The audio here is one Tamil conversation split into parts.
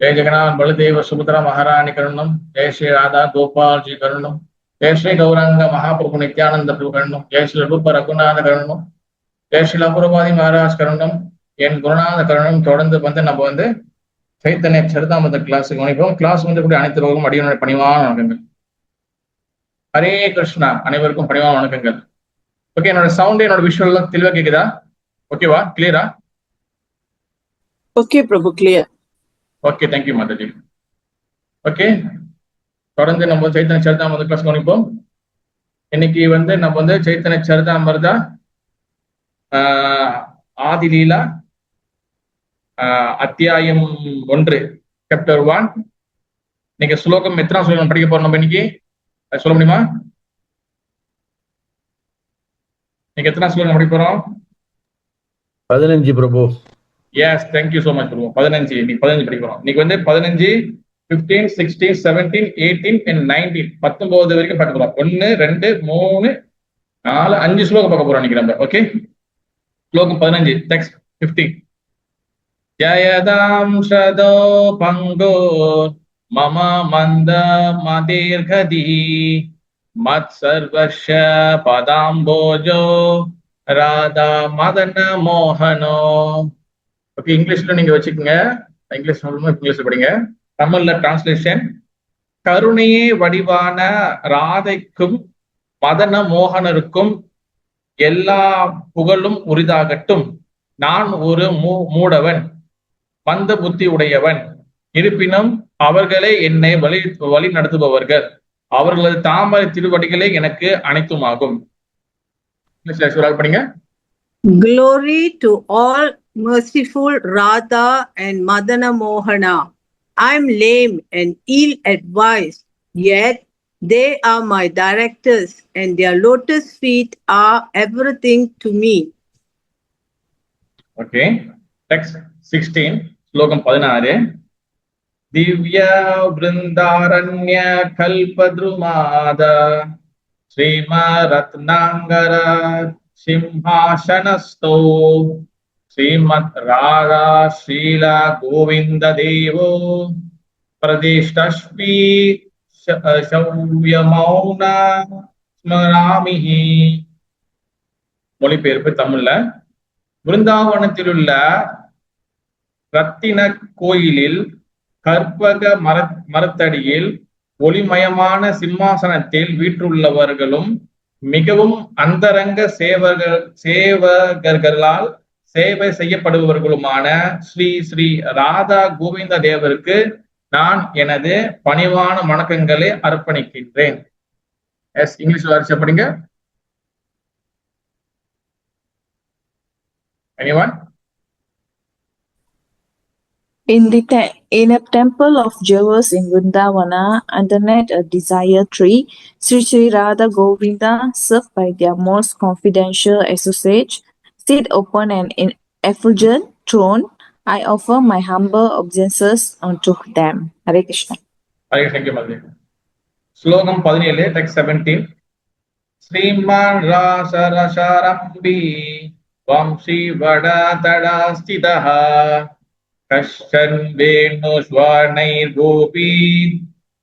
जय जगन्नाथ बलदेव सुभद्रा महारानी करुणम, जय श्री राधा गोपाल जी करुणम, जय श्री गौरांग महाप्रभु नित्यानंद प्रभु करुणम, जय श्री रूप रघुनाथ करुणम, जय श्री அபுரபாதி மகாராஜ் கருணம், என் குருநாத கருணம். தொடர்ந்து நம்ம சைத்தன்ய சரிதாமத கிளாஸுக்கு கவனிப்போம். கிளாஸ் கூட அனைத்து ரோகம் அடியோட பணிவான வணக்கங்கள். ஹரே கிருஷ்ணா. அனைவருக்கும் பணிவான வணக்கங்கள். ஓகே, என்னோட சவுண்ட் என்னோட விஷுவல் எல்லாம் தெளிவா கேக்குதா? ஓகேவா? கிளியரா? Okay Prabhu, clear. Okay, thank you Mataji. Okay, தொடர்ந்து நம்ம சைத்தன்ய சரிதாமத கிளாஸ் கவனிப்போம். இன்னைக்கு நம்ம சைத்தன்ய சரிதாமிர்தா ஆதிலீலா அத்தியாயம் 1 சாப்டர் 1. நீங்க ஸ்லோகம் எத்தனை ஸ்லோகம் படிக்க போறோம் நம்ம இன்னைக்கு? சொல்ல முடியுமா? நீங்க எத்தனை ஸ்லோகம் படிக்க போறோம்? 15 பிரபு. எஸ், தேங்க்யூ சோ மச் பிரபு. 15. இன்னைக்கு 15 படிக்கிறோம். இன்னைக்கு 15, 15, 16, 17, 18 and 19 19 வரைக்கும் பார்க்க போறோம். 1, 2, 3, 4, 5 ஸ்லோகம் பார்க்க போறோம் இன்னைக்கு நம்ம. ஓகே, ஸ்லோகம் 15, டெக்ஸ்ட் 15. ஜயதாம் ஷதோ பங்கோ மம மந்த மதீர்கதி மத் சர்வஷ பதாம்போஜோ ராதா மதன மோகனோ. ஓகே, இங்கிலீஷ்ல நீங்க வச்சுக்கோங்க. இங்கிலீஷ்ல படிங்க. தமிழ்ல டிரான்ஸ்லேஷன். கருணையே வடிவான ராதைக்கும் மதன மோகனருக்கும் எல்லா புகழும் உரிதாகட்டும். நான் ஒரு மூடவன், மந்த புத்தி உடையவன். இருப்பினும் அவர்களே என்னை வழி நடத்துபவர்கள். அவர்களது தாமரை திருவடிகளே எனக்கு அனைத்துமாகும். படிங்க. Glory to all merciful Radha and Madana Mohana. I am lame and ill-advised, yet they are my directors, and their lotus feet are everything to me. Okay, text 16, ஸ்லோகம் 16. திவ்யா விருந்தாரண்ய கல்பத்ருமாத ஸ்ரீமா ரத்னாங்கர சிம்ஹாசனஸ்தோ ஸ்ரீமத் ராதா ஸ்ரீலா கோவிந்த தேவோ பிரதிஷ்டஸ்மி சௌவ்யமௌன ஸ்மராமிஹி. மொழிபெயர்ப்பு தமிழ்ல. விருந்தாவனத்தில் உள்ள ரத்தின கோயிலில் கற்பக மரத்தடியில் ஒளிமயமான சிம்மாசனத்தில் வீற்றுள்ளவர்களும் மிகவும் அந்தரங்க சேவகர்களால் சேவை செய்யப்படுபவர்களுமான ஸ்ரீ ஸ்ரீ ராதா கோவிந்த தேவருக்கு நான் எனது பணிவான வணக்கங்களை அர்ப்பணிக்கின்றேன். எஸ், இங்கிலீஷ்ல வரிசை படிங்க. Anyone? In a temple of jewels in Vrindavana, underneath a desire tree, Sri Sri Radha Govinda, served by their most confidential associates, sit upon an effulgent throne. I offer my humble obeisances unto them. Hare Krishna. Hare Krishna, Madhya. Slogam 17, text 17. Sriman Rasarasarambi Vamsi Vada Tada Stitaha Kashchan Venu Swarnair Gopi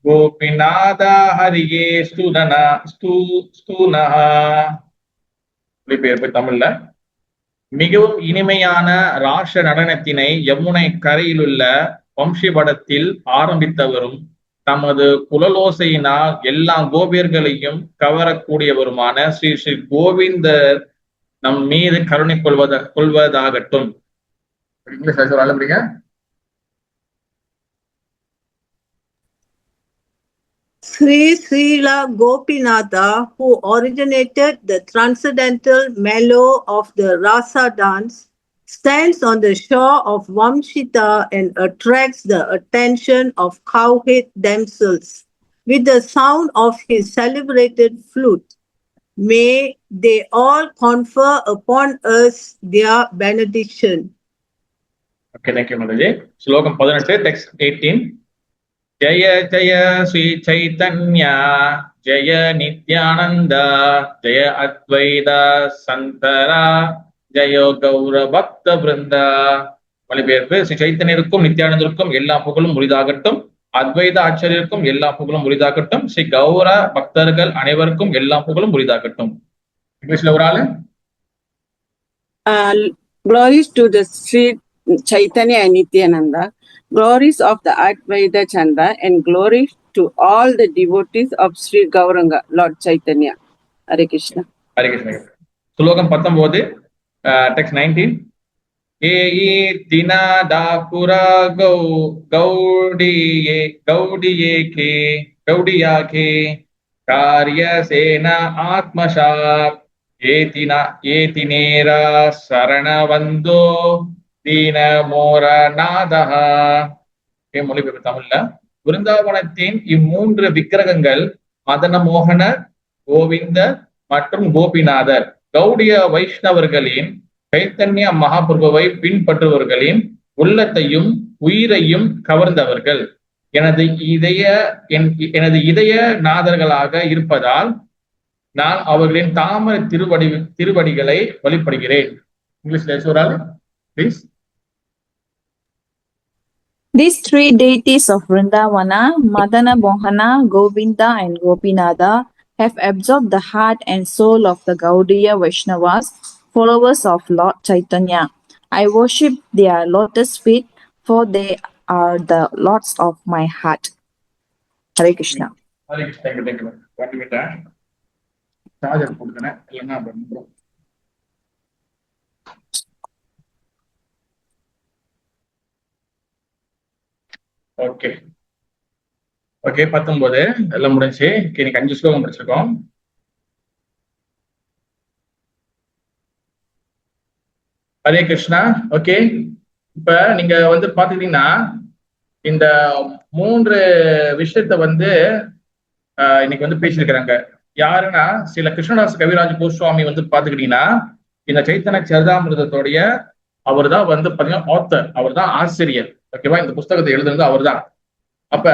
Gopinada Hariye Stunaha. தமிழ்ல. மிகவும் இனிமையான ராஷ நடனத்தினை யமுனை கரையிலுள்ள வம்சிபடத்தில் ஆரம்பித்தவரும் தமது குழலோசையினால் எல்லா கோபியர்களையும் கவரக்கூடியவருமான ஸ்ரீ ஸ்ரீ கோவிந்தர் நம் மீது கருணை கொள்வதாகட்டும். Sri Srila Gopinatha, who originated the transcendental mellow of the Rasa dance, stands on the shore of Vamshita and attracts the attention of cowherd damsels with the sound of his celebrated flute. May they all confer upon us their benediction. Okay, thank you, Mataji. Slokam 18, text 18. Jaya Jaya Sri Chaitanya, Jaya Nityananda, Jaya Advaita Santara, Jaya Gaura Bhakta Vrinda, மொழிபெயர்ப்பு. ஸ்ரீ சைத்தன்யருக்கும் நித்யானந்தருக்கும் எல்லா புகழும் உரிதாகட்டும். அத்வைத ஆச்சாரியருக்கும் எல்லா புகழும் உரிதாகட்டும். ஸ்ரீ கௌர பக்தர்கள் அனைவருக்கும் எல்லா புகழும் உரிதாகட்டும். இங்கிலீஷ்ல ஒரு ஆளு. Glories to the Sri Chaitanya and Nityananda, glories of the Advaita Chanda, and glory to all the devotees of Sri Gauranga, Lord Chaitanya. Hare Krishna. Hare Krishna. ஸ்லோகம் 19, டெக்ஸ்ட் 19. ஏ தினா தாபுரா கௌடியே கே காரிய சேனா ஆத்மசாத் ஏதினேரா சரணவந்தோ தீன மோர நாதஹா. மொழிபெயர்ப்பு தமிழ்ல. விருந்தாவனத்தின் இம்மூன்று விக்கிரகங்கள் மதன மோகன, கோவிந்த மற்றும் கோபிநாதர் கௌடிய வைஷ்ணவர்களின் சைத்தன்ய மகாபிரபுவை பின்பற்றுபவர்களின் உள்ளத்தையும் உயிரையும் கவர்ந்தவர்கள். எனது இதய நாதர்களாக இருப்பதால் நான் அவர்களின் தாமரை திருவடிகளை வழிபடுகிறேன். இங்கிலீஷ்ல சொல்றாரு please. These three deities of Vrindavana, Madana Mohana, Govinda and Gopinatha, have absorbed the heart and soul of the Gaudiya Vaishnavas, followers of Lord Chaitanya. I worship their lotus feet, for they are the lords of my heart. Hare Krishna. Hare Krishna. Thank you. Charger போட்டுக்கிறேன் இல்லைன்னா அப்புறம். ஓகே 19 எல்லாம் முடிஞ்சு. இன்னைக்கு 5 ஸ்லோகம் படிச்சிருக்கோம். ஹரே கிருஷ்ணா. ஓகே, இப்ப நீங்க வந்து பாத்துக்கிட்டீங்கன்னா இந்த 3 விஷயத்த வந்து இன்னைக்கு வந்து பேசியிருக்கிறாங்க. யாருன்னா சில கிருஷ்ணதாஸ் கவிராஜ் கோஸ்வாமி வந்து பாத்துக்கிட்டீங்கன்னா இந்த சைத்தன்ய சரிதாமிருதத்தோடைய அவர் தான் வந்து பாத்தீங்கன்னா ஆத்தர், அவர் தான் ஆசிரியர். ஓகேவா, இந்த புஸ்தகத்தை எழுதுனது அவர் தான். அப்ப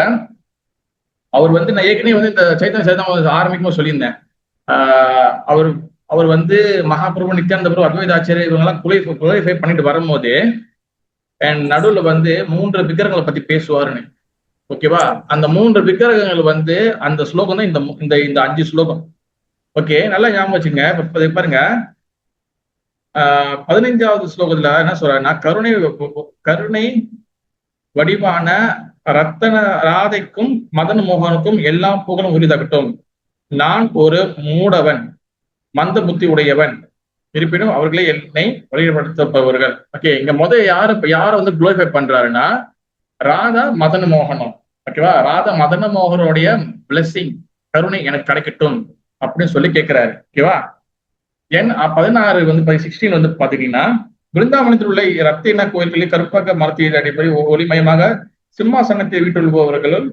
அவர் வந்து நான் ஏற்கனவே வந்து இந்த சைத்தன்ய சரிதாமிருதம் ஆரம்பிக்கும் சொல்லியிருந்தேன். அவர் வந்து மகாபிரபு, நித்யானந்த பிரபு, அத்வைத ஆச்சாரியர் இவங்கெல்லாம் குளிஃபை பண்ணிட்டு வரும்போது நடுவுல வந்து 3 விக்கிரகங்களை பத்தி பேசுவாருன்னு. ஓகேவா, அந்த 3 விக்கிரகங்கள் வந்து அந்த ஸ்லோகம் தான் இந்த 5 ஸ்லோகம். ஓகே, நல்லா ஞாபகம் வச்சுங்க. பாருங்க, 15வது ஸ்லோகத்துல என்ன சொல்றாருன்னா, கருணை வடிவான ரத்தன ராதைக்கும் மதன மோகனுக்கும் எல்லா புகழும் உரிதாகட்டும். நான் ஒரு மூடவன், மந்த புத்தி உடையவன், இருப்பினும் அவர்களே என்னை வழிபடுத்தப்படுபவர்கள். ஓகே, இங்க யார வந்து குளோரிஃபை பண்றாருன்னா ராதா மதன மோகனம். ஓகேவா, ராதா மதன மோகனுடைய பிளெஸிங், கருணை எனக்கு கிடைக்கட்டும் அப்படின்னு சொல்லி கேட்கிறாரு. ஓகேவா, 16 வந்து 16 வந்து பாத்தீங்கன்னா, பிருந்தாவனத்தில் உள்ள ரத்தின கோயில்களில் கருப்பாக்க மரத்தின் அடிப்படை ஒளிமயமாக சிம்மாசனத்தை வீட்டுள்பவர்களும்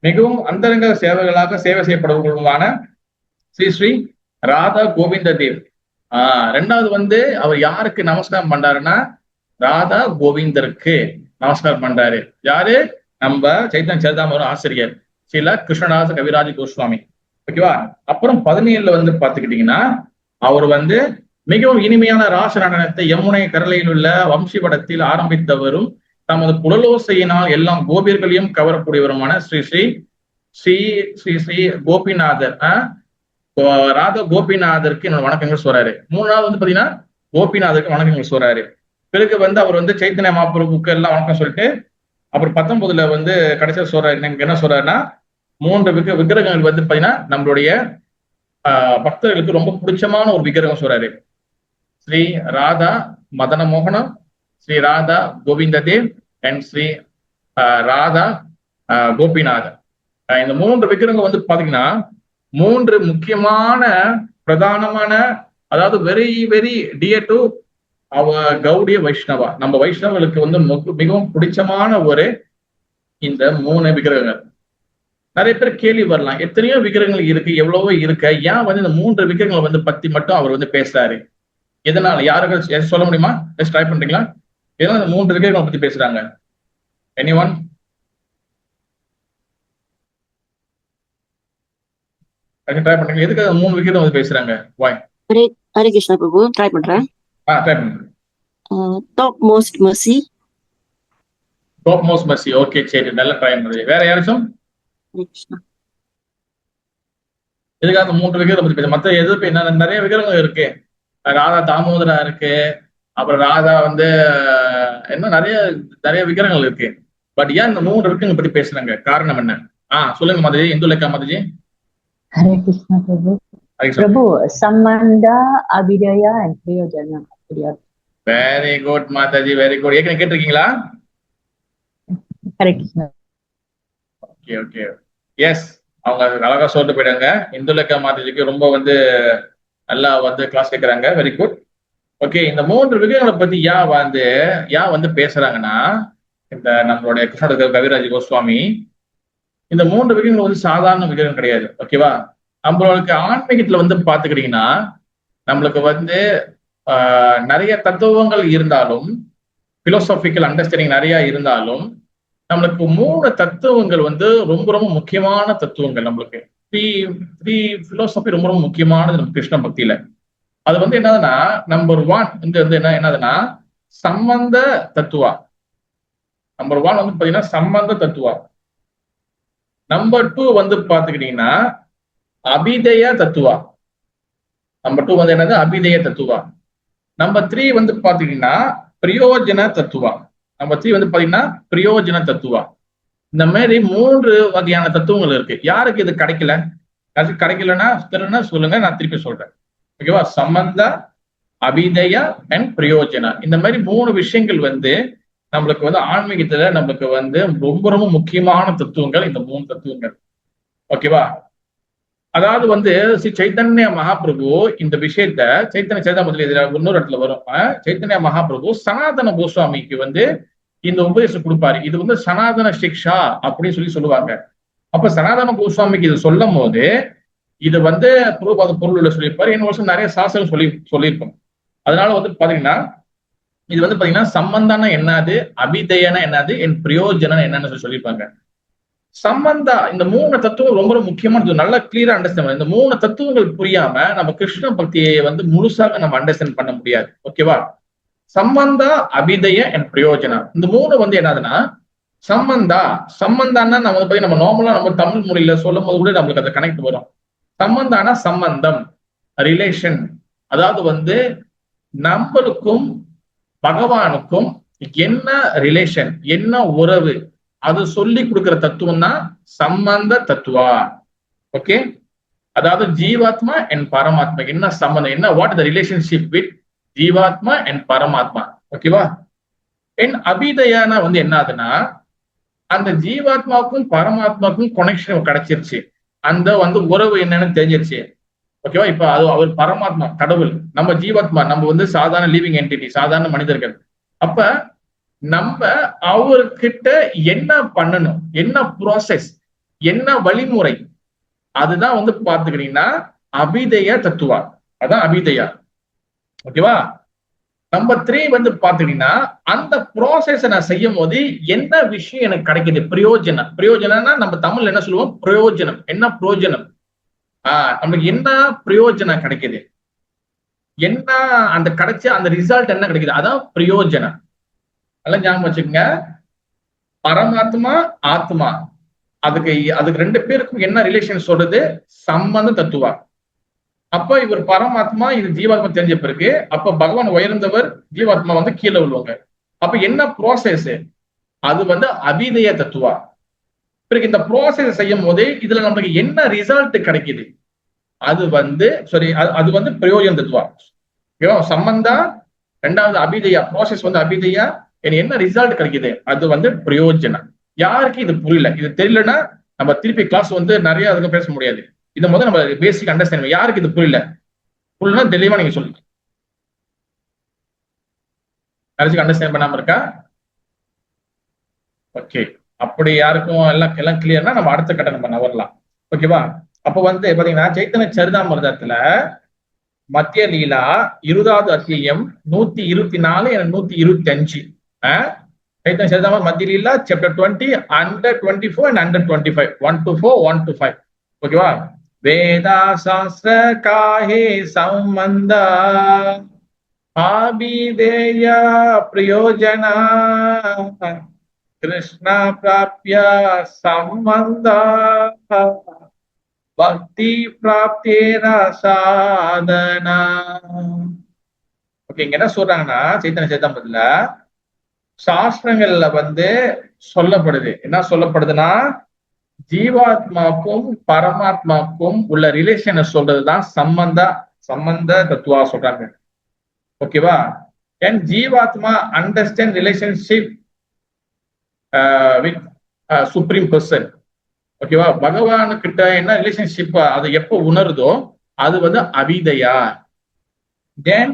மிகவும் அந்தரங்க சேவைகளாக சேவை செய்யப்படுபவர்களுமான ஸ்ரீ ஸ்ரீ ராதா கோவிந்த தேவ். 2வது வந்து அவர் யாருக்கு நமஸ்காரம் பண்றாருன்னா ராதா கோவிந்தருக்கு நமஸ்காரம் பண்றாரு. யாரு? நம்ம சைத்தன்ய சரிதாமிருத ஆசிரியர் ஸ்ரீல கிருஷ்ணதாச கவிராஜ் கோஸ்வாமி. ஓகேவா, அப்புறம் 17 வந்து பாத்துக்கிட்டீங்கன்னா அவர் வந்து மிகவும் இனிமையான ராச நடனத்தை யமுனை கரலையில் உள்ள வம்சிபடத்தில் ஆரம்பித்தவரும் தமது புலலோசையினால் எல்லாம் கோபியர்களையும் கவரக்கூடியவருமான ஸ்ரீ ஸ்ரீ ஸ்ரீ ஸ்ரீ ஸ்ரீ கோபிநாதர், ராதா கோபிநாதருக்கு என்னோட வணக்கங்கள் சொல்றாரு. 3வது வந்து பாத்தீங்கன்னா கோபிநாதருக்கு வணக்கங்கள் சொல்றாரு. பிறகு வந்து அவர் வந்து சைத்தன்ய மகாபிரபுக்கு எல்லாம் வணக்கம் சொல்லிட்டு அப்புறம் 19ல வந்து கடைசியா சொல்றாரு. என்ன சொல்றாருன்னா 3 விக்கிரகங்கள் வந்து பாத்தீங்கன்னா நம்மளுடைய பக்தர்களுக்கு ரொம்ப பிடிச்சமான ஒரு விக்கிரகம் சொல்றாரு. ஸ்ரீ ராதா மதன மோகனம், ஸ்ரீ ராதா கோவிந்த தேவ் அண்ட் ஸ்ரீ ராதா கோபிநாதர். இந்த 3 விக்கிரகம் வந்து பாத்தீங்கன்னா 3 முக்கியமான பிரதானமான, அதாவது very very dear to our Gaudiya Vaishnava, நம்ம வைஷ்ணவர்களுக்கு வந்து மிகவும் பிடிச்சமான ஒரு இந்த 3 விக்கிரகங்கள். நிறைய பேர் கேள்வி வரலாம், எத்தனையோ விக்கிரகங்கள் இருக்கு, எவ்வளவோ இருக்கு, ஏன் வந்து இந்த 3 விக்கிரகங்கள் வந்து பத்தி மட்டும் அவர் வந்து பேசுறாரு? எதனால? யாருக்கு சொல்ல முடியுமா? ட்ரை பண்றீங்களா? எதனால இந்த 3 விக்கிரகங்களை பத்தி பேசுறாங்க? எனிஒன்? ட்ரை பண்றீங்க. எதுக்கு 3 விக்கிரகம் வந்து பேசுறாங்க? வாய். ஹரே கிருஷ்ணா பிரபு, ட்ரை பண்றேன். ட்ரை பண்ணுங்க. Top most mercy, top most Mercy. Okay, சரி, நல்ல ட்ரை பண்ணுது. வேற யாராச்சும் இதுக்காக அந்த 3 விக்கிரகம் பத்தி பேச மத்த எதிர்ப்பு என்ன நிறைய விக்கிரகங்கள் இருக்கு. ராதா தாமோதரா இருக்கு, அப்புறம் ராதா வந்து இன்னும் நிறைய நிறைய விக்கிரகங்கள் இருக்கு. பட் ஏன் இந்த 3 விக்கிரகங்களை பத்தி பேசுறாங்க? காரணம் என்ன? சொல்லுங்க Mataji, Indulekha Mataji. Hare Krishna Prabhu. Hare Krishna. Prabhu, Samanda, Abhidaya and Priyojana. Very good மாதாஜி, வெரி குட். ஏற்கனவே கேட்டிருக்கீங்களா? Hare Krishna. Okay okay, yes, அவங்க அழகா சொல்லிட்டு போயிட்டாங்க. இந்துலேக்கா மாதாஜிக்கு ரொம்ப வந்து நல்லா வந்து கிளாஸ் கேட்கறாங்க. Very good. ஓகே, இந்த 3 விக்கிரகங்களை பத்தி ஏன் வந்து பேசுறாங்கன்னா, இந்த நம்மளுடைய கிருஷ்ண கவிராஜ் கோஸ்வாமி இந்த 3 விக்கிரகங்கள் வந்து சாதாரண விக்கிரகம் கிடையாது. ஓகேவா? நம்மளுக்கு ஆன்மீகத்துல வந்து பாத்துக்கிட்டீங்கன்னா நம்மளுக்கு வந்து நிறைய தத்துவங்கள் இருந்தாலும், பிலோசாபிக்கல் அண்டர்ஸ்டாண்டிங் நிறைய இருந்தாலும், நம்மளுக்கு 3 தத்துவங்கள் வந்து ரொம்ப ரொம்ப முக்கியமான தத்துவங்கள். நம்மளுக்கு த்ரீ பிலோசாபி ரொம்ப ரொம்ப முக்கியமானது நம்ம கிருஷ்ண பக்தியில. அது வந்து என்னதுன்னா, நம்பர் 1 வந்து என்னதுன்னா சம்பந்த தத்துவா. நம்பர் 1 வந்து பாத்தீங்கன்னா சம்பந்த தத்துவா. நம்பர் 2 வந்து பாத்துக்கிட்டீங்கன்னா அபிதய தத்துவா. நம்பர் 2 வந்து என்னது? அபிதய தத்துவா. நம்பர் 3 வந்து பாத்தீங்கன்னா பிரயோஜன தத்துவா. நம்பர் 3 வந்து பாத்தீங்கன்னா பிரயோஜன தத்துவா. இந்த மாதிரி 3 வகையான தத்துவங்கள் இருக்கு. யாருக்கு இது கிடைக்கலன்னா சொல்லுங்க, நான் திருப்பி சொல்றேன். ஓகேவா? சம்பந்த, அபிதயா அண்ட் பிரயோஜனா. இந்த மாதிரி 3 விஷயங்கள் வந்து நம்மளுக்கு வந்து ஆன்மீகத்துல நம்மளுக்கு வந்து ரொம்ப ரொம்ப முக்கியமான தத்துவங்கள், இந்த 3 தத்துவங்கள். ஓகேவா? அதாவது வந்து ஸ்ரீ சைத்தன்ய மகாபிரபு இந்த விஷயத்த சைத்தன்ய சரிதாமிரத்துல இதுல இன்னொரு இடத்துல வரும். சைத்தன்ய மகாபிரபு சனாதன கோஸ்வாமிக்கு வந்து இந்த உபதேசம் கொடுப்பாரு. இது வந்து சனாதன சிக்ஷா அப்படின்னு சொல்லுவாங்க. அப்ப சனாதன கோஸ்வாமிக்கு இது சொல்லும் போது இது வந்து பிரபுபாத பொருள் சொல்லியிருப்பாரு. இன்னும் வருஷம் நிறைய சாஸ்திரம் சொல்லியிருப்போம். அதனால வந்து பாத்தீங்கன்னா இது வந்து பாத்தீங்கன்னா சம்பந்தான என்னது, அபிதயனா என்னது, என் பிரயோஜனம் என்னன்னு சொல்லியிருப்பாங்க. சம்பந்தா, இந்த 3 தத்துவம் ரொம்ப ரொம்ப முக்கியமானது. நல்லா கிளியரா அண்டர்ஸ்டாண்ட். இந்த 3 தத்துவங்கள் புரியாம நம்ம கிருஷ்ண பக்தியை வந்து முழுசாக நம்ம அண்டர்ஸ்டாண்ட் பண்ண முடியாது. ஓகேவா? சம்பந்தா, அபிதய அண்ட் பிரயோஜனா, இந்த 3 வந்து என்னதுன்னா சம்பந்தான்னா நம்ம பத்தி நம்ம நார்மலா நம்ம தமிழ் மொழியில சொல்லும் போது கூட நம்மளுக்கு அதை கனெக்ட் வரும். சம்பந்தானா சம்பந்தம், ரிலேஷன். அதாவது வந்து நம்மளுக்கும் பகவானுக்கும் என்ன ரிலேஷன், என்ன உறவு, அது சொல்லி கொடுக்கிற தத்துவம் தான் சம்பந்த தத்துவா. ஓகே, அதாவது ஜீவாத்மா அண்ட் பரமாத்மா என்ன சம்பந்தம், என்ன வாட் த ரிலேஷன்ஷிப் வித் ஜீவாத்மா அண்ட் பரமாத்மா. ஓகேவா? என் அபிதயானா வந்து என்ன ஆகுதுன்னா, அந்த ஜீவாத்மாவுக்கும் பரமாத்மாவுக்கும் கனெக்ஷன் கிடைச்சிருச்சு. அந்த வந்து உறவு என்னன்னு தெரிஞ்சிருச்சு. ஓகேவா? இப்ப அது அவர் பரமாத்மா கடவுள், நம்ம ஜீவாத்மா, நம்ம வந்து சாதாரண லிவிங் என்டிட்டி, சாதாரண மனிதர்கள். அப்ப நம்ம அவர்கிட்ட என்ன பண்ணணும், என்ன ப்ராசஸ், என்ன வழிமுறை, அதுதான் வந்து பாத்துக்கிட்டீங்கன்னா அபிதய தத்துவா. அதான் அபிதயா. ஓகேவா? நம்பர் 3 வந்து பாத்துக்கிட்டீங்கன்னா அந்த ப்ராசஸ் நான் செய்யும் போது என்ன விஷயம் எனக்கு கிடைக்குது, பிரயோஜனம். பிரயோஜனம்னா நம்ம தமிழ்ல என்ன சொல்லுவோம், பிரயோஜனம். என்ன பிரயோஜனம்? நம்மளுக்கு என்ன பிரயோஜனம் கிடைக்குது, என்ன அந்த கிடைச்ச அந்த ரிசல்ட் என்ன கிடைக்குது, அதான் பிரயோஜனம். நல்லா ஞாபகம் வச்சுக்கோங்க. பரமாத்மா, ஆத்மா, அதுக்கு 2 பேருக்கும் என்ன ரிலேஷன் சொல்றது, சம்பந்த தத்துவா. அப்ப இவர் பரமாத்மா, இது ஜீவாத்மா தெரிஞ்ச பிறகு அப்ப பகவான் உயர்ந்தவர், ஜீவாத்மா வந்து கீழே உள்ளவங்க. அப்ப என்ன ப்ராசஸ், அது வந்து அபிதய தத்துவா. பிறகு இந்த ப்ராசஸ் செய்யும் போது இதுல நமக்கு என்ன ரிசல்ட் கிடைக்குது, அது வந்து அது வந்து பிரயோஜன தத்துவா. சம்பந்தா, 2வது அபிதயா, ப்ராசஸ் வந்து அபிதயா, என்ன ரிசல்ட் கிடைக்குது, அது வந்து பிரயோஜனம். யாருக்கு இது புரியல, இது தெரியலன்னா நம்ம திருப்பி கிளாஸ் வந்து நிறைய அதுக்கு பேச முடியாது. இதை முதல்ல நம்ம பேசிக் அண்டர்ஸ்டாண்ட். யாருக்கு இது புரியலன்னா தெளிவா நீங்க சொல்லுங்க. யாருக்கு அண்டர்ஸ்டாண்ட் பண்ணாம இருக்கா? ஓகே, அப்படி யாருக்கும் எல்லாம் கிளியர்னா நம்ம அடுத்த கட்டம் நம்ம நவரலாம். ஓகேவா? அப்ப வந்து பாத்தீங்கன்னா சைத்தன்ய சரிதாமிரதத்துல மத்திய லீலா 20வது அத்தியாயம் 124 125. சைத்தன்ய சரிதாமிரதம் மத்திய லீலா chapter 20 under 24 and under 25, 1 to 4, 1 to 5. ஓகேவா? வேதா சாஸ்திர காஹே சம்பந்தா அபிதேய பிரயோஜனா. கிருஷ்ணா பிராப்ய சம்பந்தா பக்தி பிராப்தேன சாதனா. ஓகே, இங்க என்ன சொல்றாங்கன்னா சைத்தன்ய சரிதாமிரத்துல சாஸ்திரங்கள்ல வந்து சொல்லப்படுது, என்ன சொல்லப்படுதுன்னா ஜீவாத்மாக்கும் பரமாத்மாக்கும் உள்ள ரிலேஷனை சொல்றதுதான் சம்பந்த தத்துவா சொல்றாங்க. ஓகேவா? அண்ட் ஜீவாத்மா understand relationship with supreme person. ஓகேவா? பகவானுக்கிட்ட என்ன ரிலேஷன்ஷிப் அது எப்போ உணருதோ அது வந்து அவிதையா. தென்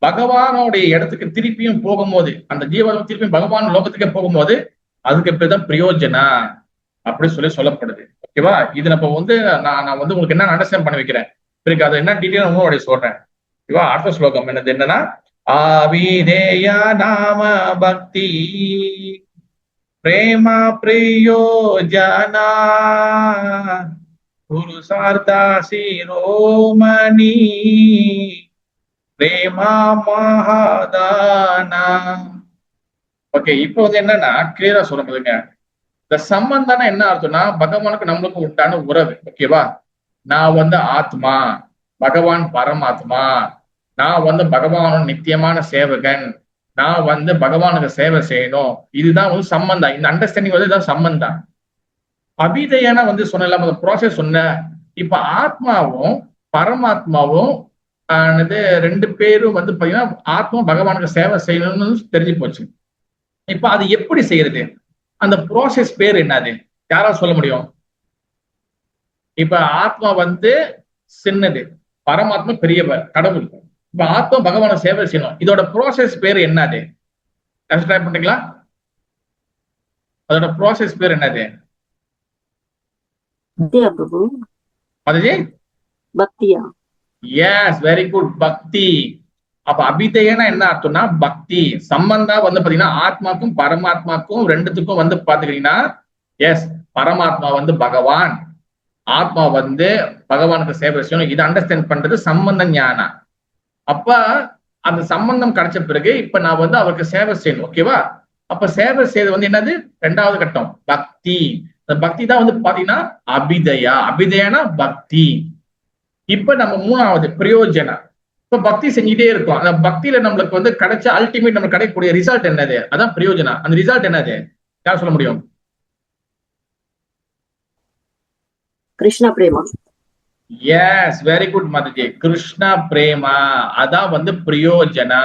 பகவானுடைய இடத்துக்கு திருப்பியும் போகும்போது, அந்த ஜீவாத்மா திருப்பியும் பகவான் லோகத்துக்கே போகும்போது அதுக்கு பேர்தான் பிரயோஜனா அப்படி சொல்லப்படுது. ஓகேவா? இது நம்ம வந்து நான் வந்து உங்களுக்கு என்ன அண்டர்ஸ்டாண்ட் பண்ணி வைக்கிறேன், பிறகு அதை என்ன டீட்டெயில் உங்களோட சொல்றேன். ஓகேவா? அடுத்த ஸ்லோகம் என்னன்னா ஆவிதேய நாம பக்தி பிரேம பிரயோஜனா புருஷார்த்தா சிரோமணி பிரேமா மகாதானா. ஓகே, இப்போ வந்து என்னன்னா கிளியரா சொல்ல போதுங்க. இந்த சம்பந்தம்னா என்ன அர்த்தம்னா பகவானுக்கு நம்மளுக்கு உண்டான உறவு. ஓகேவா? நான் வந்து ஆத்மா, பகவான் பரமாத்மா, நான் வந்து பகவானோட நித்தியமான சேவகன், நான் வந்து பகவானுக்கு சேவை செய்யணும். இதுதான் வந்து சம்பந்தம். இந்த அண்டர்ஸ்டாண்டிங் வந்து இதுதான் சம்பந்தம். அபிதயனா வந்து சொன்ன அந்த ப்ராசஸ் சொன்ன. இப்ப ஆத்மாவும் பரமாத்மாவும் ரெண்டு பேரும் வந்து பாத்தீங்கன்னா ஆத்மா பகவானுக்கு சேவை செய்யணும்னு தெரிஞ்சு போச்சு. இப்ப அது எப்படி செய்யறது? அந்த ப்ராசஸ் பேர் என்னது? யாரா சொல்ல முடியும்? இப்ப ஆத்மா வந்து சின்னது, பரமாத்மா பெரியவர், கடவுள். இப்ப ஆத்மா பகவான சேவை செய்யணும். இதோட ப்ராசஸ் பேர் என்னது? ட்ரை பண்றீங்களா? அதோட ப்ராசஸ் பேர் என்னது? அதுஜி பக்தியா? எஸ், வெரி குட், பக்தி. அப்ப அபிதயனா என்ன அர்த்தம்னா பக்தி. சம்பந்தா வந்து பாத்தீங்கன்னா ஆத்மாக்கும் பரமாத்மாக்கும் ரெண்டுத்துக்கும் வந்து பாத்துக்கிட்டீங்கன்னா எஸ், பரமாத்மா வந்து பகவான், ஆத்மா வந்து பகவானுக்கு சேவை செய்யணும். இதை அண்டர்ஸ்டாண்ட் பண்றது சம்பந்த ஞானம். அப்ப அந்த சம்பந்தம் கிடைச்ச பிறகு இப்ப நான் வந்து அவருக்கு சேவை செய்யணும். ஓகேவா? அப்ப சேவை செய்வது வந்து என்னது? ரெண்டாவது கட்டம் பக்தி. அந்த பக்தி தான் வந்து பாத்தீங்கன்னா அபிதயா. அபிதயனா பக்தி. இப்ப நம்ம மூணாவது பிரயோஜனா. இப்ப பக்தி செஞ்சுட்டே இருக்கும். அந்த பக்தியில நம்மளுக்கு வந்து கிடைச்ச அல்டிமேட் நம்மளுக்கு கிடைக்கக்கூடிய ரிசல்ட் என்னது? அதான் பிரயோஜனா. அந்த ரிசல்ட் என்னது? யார் சொல்ல முடியும்? கிருஷ்ண பிரேமா. எஸ், வெரி குட் மாதாஜி, கிருஷ்ணா பிரேமா. அதான் வந்து பிரயோஜனா.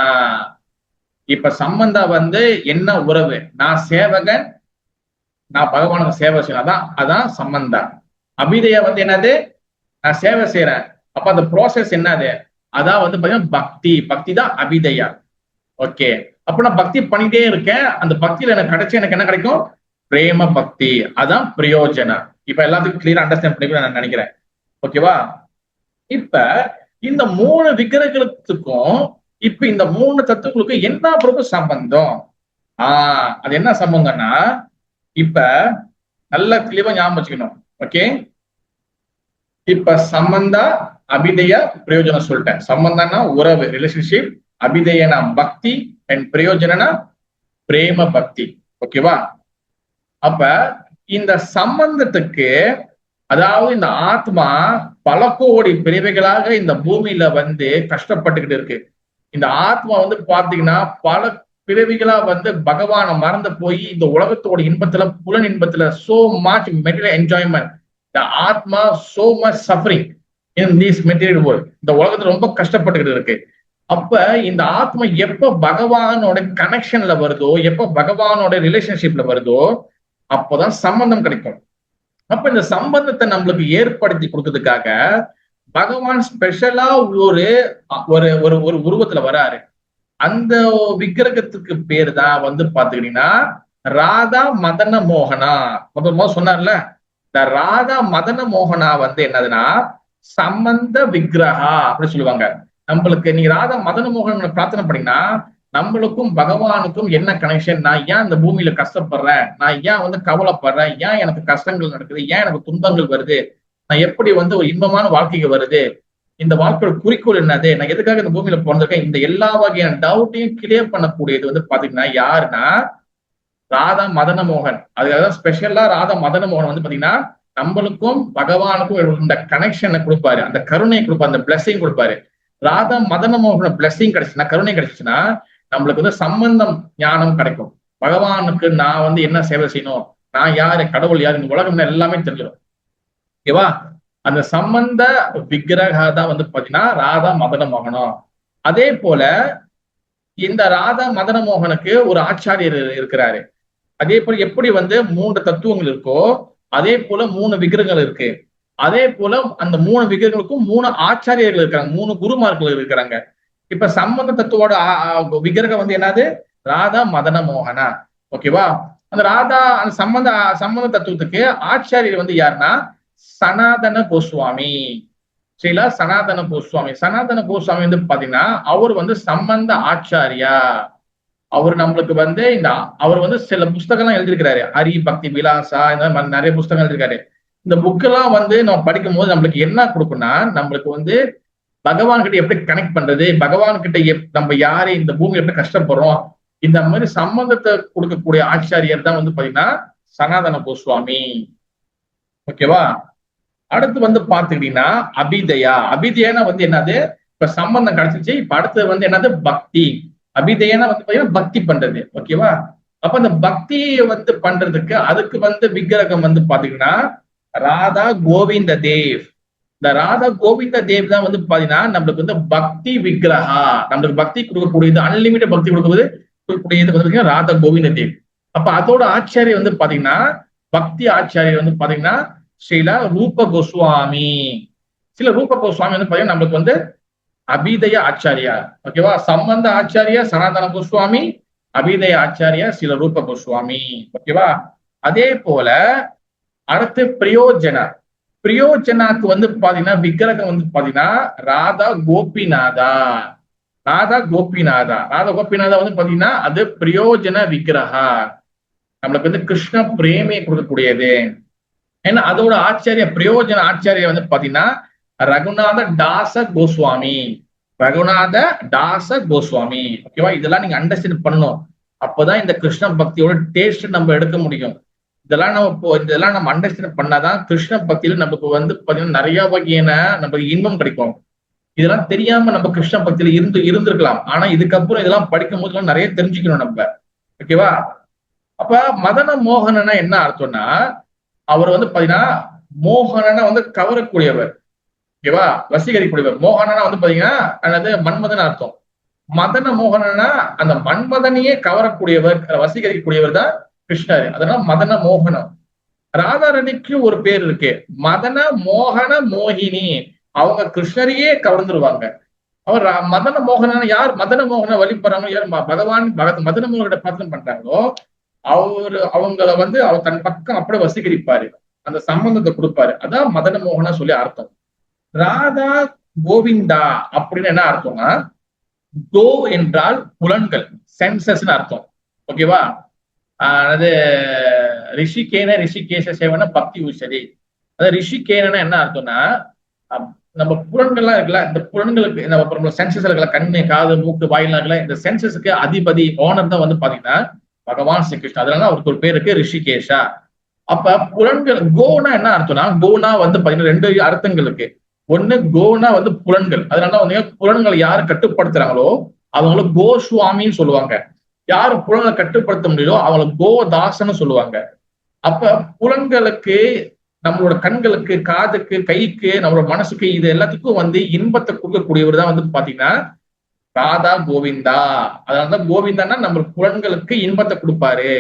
இப்ப சம்பந்தா வந்து என்ன உறவு? நான் சேவகன், நான் பகவானுக்கு சேவை செய்யணும். அதான் சம்பந்தா. அபிதயா வந்து என்னது? நான் சேவை செய்யறேன். அப்ப அந்த ப்ராசஸ் என்னது? அதான் வந்து பாத்தீங்கன்னா பக்தி. பக்தி தான் அபிதயா. ஓகே, அப்ப நான் பக்தி பண்ணிட்டே இருக்கேன். அந்த பக்தியில எனக்கு கிடைச்ச எனக்கு என்ன கிடைக்கும்? பிரேம பக்தி. அதான் பிரயோஜனா. இப்ப எல்லாத்துக்கும் கிளியரா அண்டர்ஸ்டாண்ட் பண்ணி நான் நினைக்கிறேன். ஓகேவா? இப்ப இந்த மூணு விக்கிரகத்துக்கும் இப்ப இந்த மூணு தத்துவங்களுக்கும் என்ன பொறுப்பு சம்பந்தம்? அது என்ன சம்பந்தம்னா இப்ப நல்ல தெளிவா ஞாபகம் வச்சுக்கணும். ஓகே, இப்ப சம்பந்தா அபிதய பிரயோஜனம் சொல்லிட்டேன். சம்பந்தம்னா உறவு, ரிலேஷன்ஷிப். அபிதயனா பக்தி அண்ட் பிரயோஜனா பிரேம பக்தி. ஓகேவா? அப்ப இந்த சம்பந்தத்துக்கு, அதாவது இந்த ஆத்மா பல கோடி பிறவிகளாக இந்த பூமியில வந்து கஷ்டப்பட்டுக்கிட்டு இருக்கு. இந்த ஆத்மா வந்து பாத்தீங்கன்னா பல பிறவிகளா வந்து பகவானை மறந்து போய் இந்த உலகத்தோட இன்பத்துல, புலன் இன்பத்துல சோ மச் மெட்டீரியல் என்ஜாய்மெண்ட். இந்த ஆத்மா so much suffering in this material world. இந்த உலகத்துல ரொம்ப கஷ்டப்பட்டுக்கிட்டு இருக்கு. அப்ப இந்த ஆத்மா எப்ப பகவானோட கனெக்ஷன்ல வருதோ, எப்ப பகவானோட ரிலேஷன்ஷிப்ல வருதோ அப்போதான் சம்பந்தம் கிடைக்கும். அப்ப இந்த சம்பந்தத்தை நம்மளுக்கு ஏற்படுத்தி கொடுக்கறதுக்காக பகவான் ஸ்பெஷலா ஒரு ஒரு ஒரு உருவத்துல வராரு. அந்த விக்கிரகத்துக்கு பேரு தான் வந்து பாத்துக்கிட்டீங்கன்னா ராதா மதன மோகனா. முதல்ல சொன்னார்ல, இந்த ராதா மதன மோகனா வந்து என்னதுன்னா சம்பந்த விக்கிரகா அப்படின்னு சொல்லுவாங்க. நம்மளுக்கு நீங்க ராதா மதன மோகன் பிரார்த்தனை பண்ணீங்கன்னா நம்மளுக்கும் பகவானுக்கும் என்ன கனெக்ஷன்? நான் ஏன் இந்த பூமியில கஷ்டப்படுறேன்? நான் ஏன் வந்து கவலைப்படுறேன்? ஏன் எனக்கு கஷ்டங்கள் நடக்குது? ஏன் எனக்கு துன்பங்கள் வருது? நான் எப்படி வந்து ஒரு இன்பமான வாழ்க்கைக்கு வருது? இந்த வாழ்க்கையோட குறிக்கோள் என்னது? நான் எதுக்காக இந்த பூமியில பிறந்திருக்கேன்? இந்த எல்லா வகையான டவுட்டையும் கிளியர் பண்ணக்கூடியது வந்து பாத்தீங்கன்னா யாருன்னா ராதா மதன மோகன். அதுக்காக ஸ்பெஷலா ராதா மதன மோகன் வந்து பாத்தீங்கன்னா நம்மளுக்கும் பகவானுக்கும் இந்த கனெக்ஷனை கொடுப்பாரு, அந்த கருணையை கொடுப்பாரு, அந்த பிளஸிங் கொடுப்பாரு. ராதா மதன மோகன பிளஸிங் கிடைச்சுன்னா, கருணை கிடைச்சுன்னா நம்மளுக்கு வந்து சம்பந்தம் ஞானம் கிடைக்கும். பகவானுக்கு நான் வந்து என்ன சேவை செய்யணும், நான் யாரு, கடவுள் யாரு, இந்த உலகம் எல்லாமே தெரிஞ்சிடும். ஓகேவா? அந்த சம்பந்த விக்கிரகா தான் வந்து பாத்தீங்கன்னா ராதா மதன மோகனம். அதே போல இந்த ராதா மதன மோகனுக்கு ஒரு ஆச்சாரியர் இருக்கிறாரு. அதே போல எப்படி வந்து 3 தத்துவங்கள் இருக்கோ அதே போல 3 விக்கிரகங்கள் இருக்கு. அதே போல அந்த 3 விக்கிரகங்களுக்கும் 3 ஆச்சாரியர்கள் இருக்காங்க, 3 குருமார்கள் இருக்கிறாங்க. இப்ப சம்பந்த தத்துவோட விக்கிரகம் வந்து என்னது? ராதா மதன மோகனா. ஓகேவா? அந்த ராதா அந்த சம்பந்த தத்துவத்துக்கு ஆச்சாரியர் வந்து யாருன்னா சனாதன கோஸ்வாமி. சரிங்களா? சனாதன கோஸ்வாமி. சனாதன கோஸ்வாமி வந்து பாத்தீங்கன்னா அவர் வந்து சம்பந்த ஆச்சாரியா. அவர் நம்மளுக்கு வந்து அவர் வந்து சில புஸ்தகம்லாம் எழுதியிருக்கிறாரு, ஹரி பக்தி விலாசா, இந்த மாதிரி நிறைய புஸ்தகம் எழுதியிருக்காரு. இந்த புக்கெல்லாம் வந்து நம்ம படிக்கும் போது நம்மளுக்கு என்ன கொடுக்கும்னா, நம்மளுக்கு வந்து பகவான் கிட்ட எப்படி கனெக்ட் பண்றது, பகவான் கிட்ட நம்ம யாரு, இந்த பூமி எப்படி கஷ்டப்படுறோம், இந்த மாதிரி சம்பந்தத்தை கொடுக்கக்கூடிய ஆச்சாரியர் தான் வந்து பாத்தீங்கன்னா சனாதன கோஸ்வாமி. ஓகேவா? அடுத்து வந்து பாத்துக்கிட்டீங்கன்னா அபிதயா. அபிதயானா வந்து என்னது? இப்ப சம்பந்தம் கிடைச்சிச்சு, இப்ப அடுத்தது வந்து என்னது? பக்தி. அபிதயனா வந்து பாத்தீங்கன்னா பக்தி பண்றது. ஓகேவா? அப்ப அந்த பக்தி வந்து பண்றதுக்கு அதுக்கு வந்து விக்கிரகம் வந்து பாத்தீங்கன்னா ராதா கோவிந்த தேவ். இந்த ராதா கோவிந்த தேவ் தான் வந்து பாத்தீங்கன்னா நம்மளுக்கு வந்து பக்தி விக்கிரகா. நம்மளுக்கு பக்தி கொடுக்கக்கூடியது, அன்லிமிட்டட் பக்தி கொடுக்கக்கூடியது வந்து பாத்தீங்கன்னா ராதா கோவிந்த தேவ். அப்ப அதோட ஆச்சாரியர் வந்து பாத்தீங்கன்னா பக்தி ஆச்சாரியர் வந்து பாத்தீங்கன்னா ஸ்ரீல ரூப கோஸ்வாமி. சில ரூப கோஸ்வாமி வந்து பாத்தீங்கன்னா நம்மளுக்கு வந்து அபிதய ஆச்சாரியா. ஓகேவா? சம்பந்த ஆச்சாரியா சனாதன கோஸ்வாமி, அபிதய ஆச்சாரியா சில ரூப கோஸ்வாமி. ஓகேவா? அதே போல அடுத்து பிரியோஜனாக்கு வந்து பாத்தீங்கன்னா விக்கிரகம் வந்து பாத்தீங்கன்னா ராதா கோபிநாதா. ராதா கோபிநாதா வந்து பாத்தீங்கன்னா அது பிரயோஜன விக்கிரகா. நம்மளுக்கு வந்து கிருஷ்ண பிரேமியை கொடுக்கக்கூடியது. ஏன்னா அதோட ஆச்சாரிய பிரயோஜன ஆச்சாரிய வந்து பாத்தீங்கன்னா ரகுநாத தாச கோஸ்வாமி. ஓகேவா? இதெல்லாம் நீங்க அண்டர்ஸ்டாண்ட் பண்ணணும். அப்பதான் இந்த கிருஷ்ண பக்தியோட டேஸ்ட் நம்ம எடுக்க முடியும். இதெல்லாம் நம்ம அண்டர்ஸ்டாண்ட் பண்ணாதான் கிருஷ்ண பக்தியில நமக்கு வந்து பாத்தீங்கன்னா நிறைய வகையான நமக்கு இன்பம் கிடைக்கும். இதெல்லாம் தெரியாம நம்ம கிருஷ்ண பக்தியில இருந்திருக்கலாம். ஆனா இதுக்கப்புறம் இதெல்லாம் படிக்கும் போது நிறைய தெரிஞ்சுக்கணும் நம்ம. ஓகேவா? அப்ப மதன மோகனா என்ன அர்த்தம்னா, அவர் வந்து பாத்தீங்கன்னா மோகனா வந்து கவரக்கூடியவர். ஓகேவா? வசீகரிக்கூடியவர். மோகனா வந்து பாத்தீங்கன்னா அல்லது மன்மதன் அர்த்தம். மதன மோகனா அந்த மன்மதனையே கவரக்கூடியவர், வசீகரிக்கக்கூடியவர் தான் கிருஷ்ணர். அதனால மதன மோகனம். ராதாரணிக்கு ஒரு பேர் இருக்கு, மதன மோகன மோகினி. அவங்க கிருஷ்ணரையே கவர்ந்துருவாங்க. அவர் மதன மோகன யார் மதன மோகன வழிபடுறாங்களோ, யார் பகவான் மதன மோகன பிரார்த்தனை பண்றாங்களோ அவங்கள வந்து அவர் தன் பக்கம் அப்படியே வசீகரிப்பாரு, அந்த சம்பந்தத்தை கொடுப்பாரு. அதான் மதன மோகனா சொல்லி அர்த்தம். ராதா கோவிந்தா அப்படின்னு என்ன அர்த்தம்னா, கோ என்றால் புலன்கள், சென்சஸ் அர்த்தம். ஓகேவா? அது ரிஷிகேஷ சேவன பக்தி உச்சரி. அதாவது ரிஷிகேனா என்ன அர்த்தம்னா, நம்ம புலன்கள்லாம் இருக்குல்ல, இந்த புலன்களுக்கு நம்ம சென்சஸ் இருக்குல்ல, கண்ணு காது மூக்கு வாயிலாம் இருக்குல்ல, இந்த சென்சஸுக்கு அதிபதி ஓனர் தான் வந்து பாத்தீங்கன்னா பகவான் ஸ்ரீ கிருஷ்ணா. அதனால அவருக்கு ஒரு பேர் இருக்கு ரிஷிகேஷா. அப்ப புலன்கள் கோனா என்ன அர்த்தம்னா, கோனா வந்து பாத்தீங்கன்னா 2 அர்த்தங்கள் இருக்கு. ஒண்ணு கோனா வந்து புலன்கள். அதனால வந்து புலன்களை யாரு கட்டுப்படுத்துறாங்களோ அவங்கள கோஸ்வாமின்னு சொல்லுவாங்க. யாரு புலன்களை கட்டுப்படுத்த முடியலோ அவங்கள கோதாசன்னு சொல்லுவாங்க. அப்ப புலன்களுக்கு, நம்மளோட கண்களுக்கு, காதுக்கு, கைக்கு, நம்மளோட மனசுக்கு, இது எல்லாத்துக்கும் வந்து இன்பத்தை கொடுக்கக்கூடியவர் தான் வந்து பாத்தீங்கன்னா ராதா கோவிந்தா. அதனாலதான் கோவிந்தான்னா நம்ம புலன்களுக்கு இன்பத்தை கொடுப்பாரு.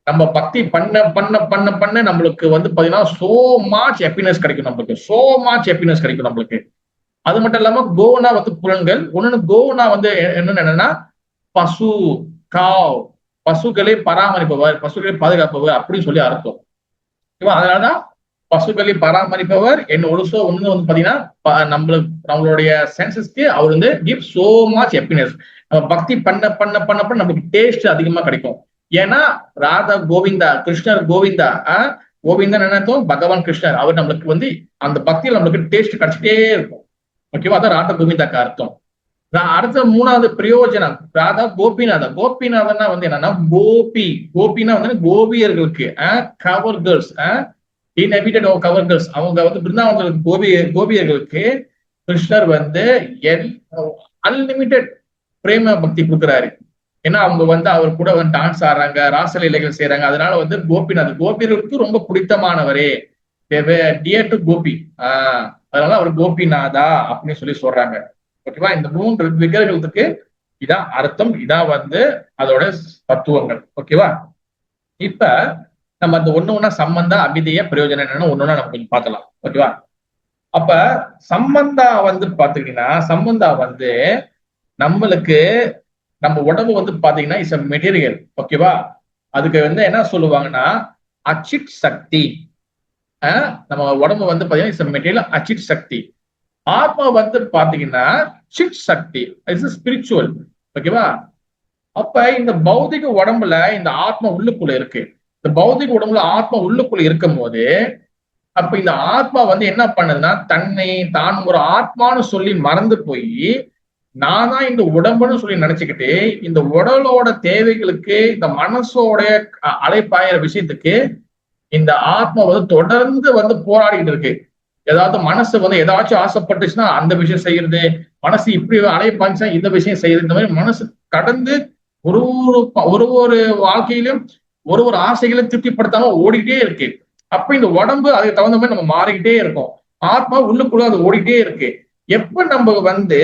நம்ம பக்தி பண்ண பண்ண பண்ண பண்ண நம்மளுக்கு வந்து பாத்தீங்கன்னா சோ மச் ஹாப்பினஸ் கிடைக்கும். நம்மளுக்கு அது மட்டும் இல்லாம கோனா வந்து புலன்கள். ஒண்ணு கோனா வந்து என்னன்னா பசு, காவ், பசுக்களை பராமரிப்பவர், பசுக்களை பாதுகாப்பவர் அப்படின்னு சொல்லி அர்த்தம். அதனாலதான் பசுக்களை பராமரிப்பவர் என்ன ஒழுசோ ஒண்ணு வந்து பாத்தீங்கன்னா நம்மளுடைய சென்சஸ்க்கு அவர் வந்து கிவ் சோ மச் ஹாப்பினஸ். நம்ம பக்தி பண்ண பண்ண பண்ண பண்ண நம்மளுக்கு டேஸ்ட் அதிகமா கிடைக்கும். ஏன்னா ராதா கோவிந்தா, கிருஷ்ணர் கோவிந்தா. கோவிந்தா நினைத்தோம் பகவான் கிருஷ்ணர். அவர் நம்மளுக்கு வந்து அந்த பக்தியில் நம்மளுக்கு டேஸ்ட் கிடைச்சிட்டே இருக்கும். ஓகேவா? அதான் ராதா கோவிந்தாக்கு அர்த்தம். அடுத்த மூணாவது பிரயோஜனம் ராதா கோபிநாதன். கோபிநாதன்னா வந்து என்னன்னா கோபினா வந்து கோபியர்களுக்கு cover girls inhabited cover girls அவங்க வந்து பிருந்தாவனத்தில் கோபியர்களுக்கு கிருஷ்ணர் வந்து அன்லிமிட்டெட் பிரேம பக்தி கொடுக்குறாரு. ஏன்னா அவங்க வந்து அவர் கூட வந்து டான்ஸ் ஆடுறாங்க, ராசலீலைகள் செய்யறாங்க. அதனால வந்து கோபிநாத் கோபியர்களுக்கு ரொம்ப பிடித்தமானவரே, டியர் டு கோபி. அதனால அவர் கோபிநாதா அப்படின்னு சொல்லி சொல்றாங்க. ஓகேவா? இந்த 3 விக்கிரகத்துக்கு இதான் அர்த்தம், இதான் வந்து அதோட தத்துவங்கள். ஓகேவா? இப்ப நம்ம அந்த ஒண்ணு சம்பந்தா அபிதய பிரயோஜனம் என்னன்னு ஒண்ணு நம்ம கொஞ்சம் பார்க்கலாம். ஓகேவா? அப்ப சம்பந்தா வந்து பாத்தீங்கன்னா சம்பந்தா வந்து நம்மளுக்கு நம்ம உடம்பு வந்து பாத்தீங்கன்னா இட்ஸ் அ மெட்டீரியல். ஓகேவா? அதுக்கு வந்து என்ன சொல்லுவாங்கன்னா அச்சிட் சக்தி. நம்ம உடம்பு வந்து பாத்தீங்கன்னா இட்ஸ் அ மெட்டீரியல், அச்சிட் சக்தி. ஆத்மா வந்து பாத்தீங்கன்னா சிட் சக்தி, இட்ஸ் ஸ்பிரிச்சுவல். ஓகேவா? அப்ப இந்த பௌதிக உடம்புல இந்த ஆத்மா உள்ளுக்குள்ள இருக்கு. இந்த பௌதிக உடம்புல ஆத்மா உள்ளுக்குள்ள இருக்கும் போது அப்ப இந்த ஆத்மா வந்து என்ன பண்ணுதுன்னா தான் ஒரு ஆத்மான்னு சொல்லி மறந்து போய் நான் தான் இந்த உடம்புன்னு சொல்லி நினைச்சுக்கிட்டு இந்த உடலோட தேவைகளுக்கு இந்த மனசோட அலைப்பாயிற விஷயத்துக்கு இந்த ஆத்மா வந்து தொடர்ந்து வந்து போராடிக்கிட்டு இருக்கு. ஏதாவது மனசு வந்து ஏதாச்சும் ஆசைப்பட்டுச்சுன்னா அந்த விஷயம் செய்யறது, மனசு இப்படி அலைப்பாய்ச்சா இந்த விஷயம் செய்யறது, இந்த மாதிரி மனசு கடந்து ஒரு வாழ்க்கையிலும் ஒரு ஆசைகளை திருப்திப்படுத்தாம ஓடிக்கிட்டே இருக்கு. அப்ப இந்த உடம்பு அதுக்கு தகுந்த மாதிரி நம்ம மாறிக்கிட்டே இருக்கோம். ஆத்மா உள்ளுக்குள்ள அது ஓடிக்கிட்டே இருக்கு. எப்ப நம்ம வந்து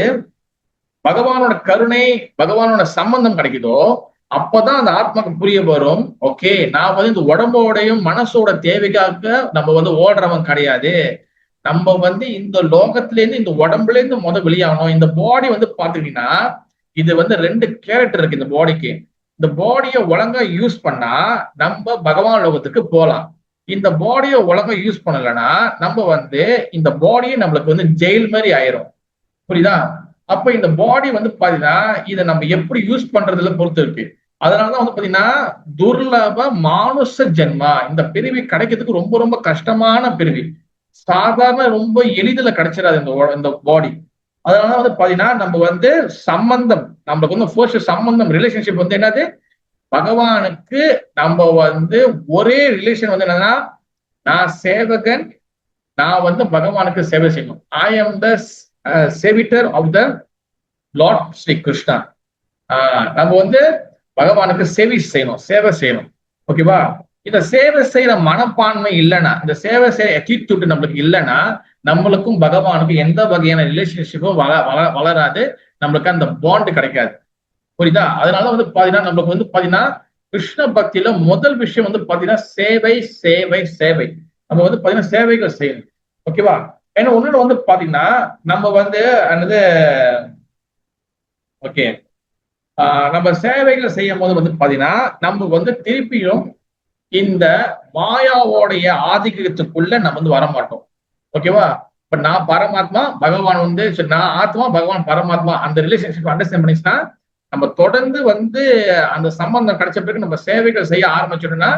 பகவானோட கருணை, பகவானோட சம்பந்தம் கிடைக்குதோ அப்பதான் அந்த ஆத்மாக்கு புரிய வரும், ஓகே நான் வந்து இந்த உடம்போடையும் மனசோட தேவைக்காக நம்ம வந்து ஓடுறவன் கிடையாது. நம்ம வந்து இந்த லோகத்துல இருந்து இந்த உடம்புல இருந்து வெளியாகணும். இந்த பாடி வந்து பாத்துக்கிட்டீங்கன்னா இது வந்து 2 கேரக்டர் இருக்கு இந்த பாடிக்கு. இந்த பாடியை ஒழுங்கா யூஸ் பண்ணா நம்ம பகவான் லோகத்துக்கு போகலாம். இந்த பாடியை ஒழுங்கா யூஸ் பண்ணலன்னா நம்ம வந்து இந்த பாடியை நம்மளுக்கு வந்து ஜெயில் மாதிரி ஆயிரும். புரியுதா? அப்ப இந்த பாடி வந்து பாத்தீங்கன்னா இதை நம்ம எப்படி யூஸ் பண்றதுல பொறுத்து இருக்கு. அதனாலதான் வந்து பாத்தீங்கன்னா துர்லப மானுஷ ஜென்மா, இந்த பிறவி கிடைக்கிறதுக்கு ரொம்ப ரொம்ப கஷ்டமான பிறவி. சாதாரண ரொம்ப எளிதில கிடைச்சிடாது இந்த பாடி. அதனால வந்து பாத்தீங்கன்னா நம்ம வந்து சம்பந்தம், நம்மளுக்கு வந்து ஃபர்ஸ்ட் சம்பந்தம் ரிலேஷன்ஷிப் வந்து என்னது, பகவானுக்கு நம்ம வந்து ஒரே ரிலேஷன் வந்து என்னன்னா நான் சேவகன், நான் வந்து பகவானுக்கு சேவை செய்யணும். I am the servitor of the lord Sri Krishna. நம்ம வந்து பகவானுக்கு சேவை செய்யணும். ஓகேவா? இந்த சேவை செய்யற மனப்பான்மை இல்லைன்னா, இந்த சேவை செய்ய அட்டிட்யூட் நம்மளுக்கு இல்லைன்னா நம்மளுக்கும் பகவானுக்கும் எந்த வகையான ரிலேஷன்ஷிப்பும் வளராது, நம்மளுக்கு அந்த பாண்ட் கிடைக்காது. புரியுதா? அதனால வந்து பாத்தீங்கன்னா நம்மளுக்கு வந்து பாத்தீங்கன்னா கிருஷ்ண பக்தியில முதல் விஷயம் வந்து பாத்தீங்கன்னா சேவை. நம்ம வந்து பாத்தீங்கன்னா சேவைகள் செய்யணும். ஓகேவா? ஏன்னா ஒண்ணு வந்து பாத்தீங்கன்னா நம்ம வந்து என்னது ஓகே நம்ம சேவைகள் செய்யும் போது வந்து பாத்தீங்கன்னா நம்ம வந்து திருப்பியும் இந்த மாயாவோடைய ஆதிக்கத்துக்குள்ள நம்ம வந்து வரமாட்டோம். ஓகேவா? இப்ப நான் பரமாத்மா, பகவான் வந்து நான் ஆத்மா, பகவான் பரமாத்மா, அந்த ரிலேஷன்ஷிப் அண்டர்ஸ்டாண்ட் பண்ணிச்சுன்னா நம்ம தொடர்ந்து வந்து அந்த சம்பந்தம் கிடைச்ச பிறகு நம்ம சேவைகள் செய்ய ஆரம்பிச்சிட்டோம்னா,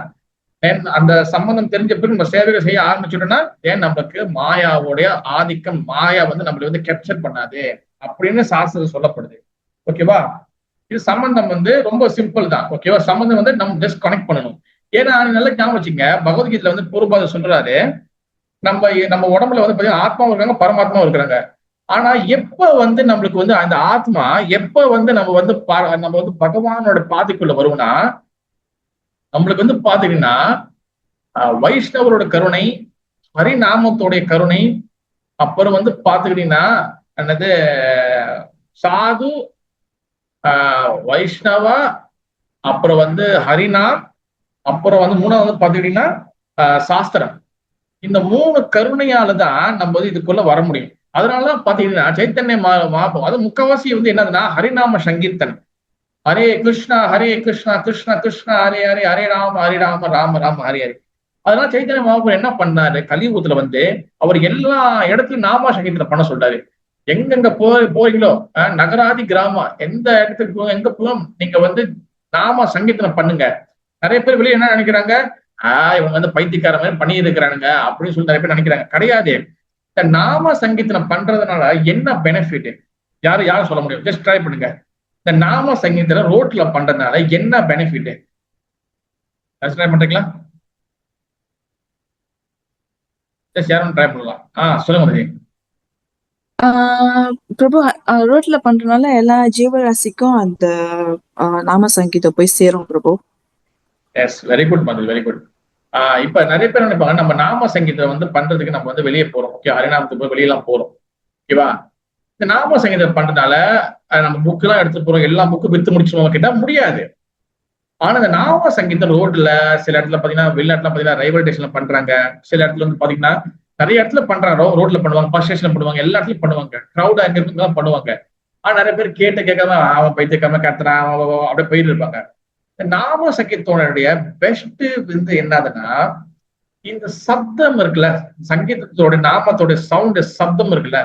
அந்த சம்பந்தம் தெரிஞ்ச பிறகு நம்ம சேவைகள் செய்ய ஆரம்பிச்சிட்டோம்னா ஏன் நமக்கு மாயாவுடைய ஆதிக்கம், மாயா வந்து நம்மளை வந்து கேப்சர் பண்ணாது அப்படின்னு சாஸ்திரம் சொல்லப்படுது. ஓகேவா? இது சம்பந்தம் வந்து ரொம்ப சிம்பிள் தான். ஓகேவா? சம்பந்தம் வந்து நம்ம ஜஸ்ட் கனெக்ட் பண்ணணும். ஏன்னா நல்லா ஞாபகம் வச்சுங்க, பகவத்கீதையில வந்து பொறுப்பாக சொல்றாரு, நம்ம உடம்புல வந்து பாத்தீங்கன்னா ஆத்மாவும் இருக்காங்க, பரமாத்மாவும் இருக்கிறாங்க. ஆனா எப்ப வந்து நம்மளுக்கு வந்து அந்த ஆத்மா எப்ப வந்து நம்ம வந்து பகவானோட பாதைக்குள்ள வருவோம்னா, நம்மளுக்கு வந்து பாத்தீங்கன்னா வைஷ்ணவரோட கருணை, ஹரிநாமத்தோடைய கருணை, அப்புறம் வந்து பாத்துக்கிட்டீங்கன்னா என்னது சாது, வைஷ்ணவா, அப்புறம் வந்து ஹரிநாம், அப்புறம் வந்து மூணாவது வந்து பாத்துக்கிட்டீங்கன்னா சாஸ்திரம். இந்த 3 கருணையால தான் நம்ம வந்து இதுக்குள்ள வர முடியும். அதனாலதான் பாத்தீங்கன்னா சைத்தன்ய மகாபிரபு அது முக்கவாசி வந்து என்னதுன்னா ஹரிநாம சங்கீர்த்தன், ஹரே கிருஷ்ணா கிருஷ்ணா கிருஷ்ணா ஹரே ஹரே, ஹரே ராம ராம ராம ஹரே ஹரே. அதனால சைத்தன்ய மகாபிரபு என்ன பண்ணாரு, கலியுகத்துல வந்து அவர் எல்லா இடத்துலயும் நாம சங்கீர்த்தனை பண்ண சொல்றாரு. எங்கெங்க போறீங்களோ நகராதி கிராமம் எந்த இடத்துக்கு எங்க போகும் நீங்க வந்து நாம சங்கீர்த்தனை பண்ணுங்க. நிறைய பேர் வெளியே என்ன நினைக்கிறாங்க, இவங்க வந்து பைத்தியக்கார மாதிரி பண்ணி இருக்கிறானுங்க அப்படின்னு சொல்லி நிறைய பேர் நினைக்கிறாங்க. கிடையாது. இந்த நாம சங்கீர்த்தனை பண்றதுனால என்ன பெனிஃபிட், யாரும் சொல்ல முடியும். ஜஸ்ட் ட்ரை பண்ணுங்க. இந்த நாம சங்கீதத்துல ரோட்ல பண்றதுனால என்ன பெனிஃபிட்? ட்ரை பண்றீங்களா? ஜஸ்ட் யாரும் ட்ரை பண்ணலாம். சொல்லுங்க மதி. பிரபு, ரோட்ல பண்றதுனால எல்லா ஜீவராசிக்கும் அந்த நாம சங்கீதம் போய் சேரும் பிரபு. எஸ், வெரி குட் மதி, வெரி குட். இப்ப நிறைய பேர் நினைப்பாங்க நம்ம நாம சங்கீதம் வந்து பண்றதுக்கு நம்ம வந்து வெளியே போறோம். ஓகே, ஹரிநாமத்துக்கு போய் வெளியெல்லாம் போறோம். ஓகேவா? இந்த நாம சங்கீதம் பண்றதுனால நம்ம புக் எல்லாம் எடுத்து போறோம், எல்லா புக்கும் வித்து முடிச்சுவோம் கேட்டா முடியாது. ஆனா இந்த நாம சங்கீதம் ரோட்ல சில இடத்துல பாத்தீங்கன்னா, வெளிநாட்டுல பாத்தீங்கன்னா ரயில்வே ஸ்டேஷன்ல பண்றாங்க. சில இடத்துல வந்து பாத்தீங்கன்னா நிறைய இடத்துல பண்றாங்க. ரோட்ல பண்ணுவாங்க, பஸ் ஸ்டேஷன்ல பண்ணுவாங்க, எல்லா இடத்துலயும் பண்ணுவாங்க. கிரௌட் அங்க இருக்குதான் பண்ணுவாங்க. ஆனா நிறைய பேர் கேட்காம அவன் பைத்தியக்காம கத்துறான் அப்படியே போயிட்டு இருப்பாங்க. இந்த நாம சங்கீதத்தோடைய பெஸ்ட் வந்து என்னதுன்னா, இந்த சப்தம் இருக்குல்ல, சங்கீதத்தோட நாமத்தோட சவுண்ட் சப்தம் இருக்குல்ல,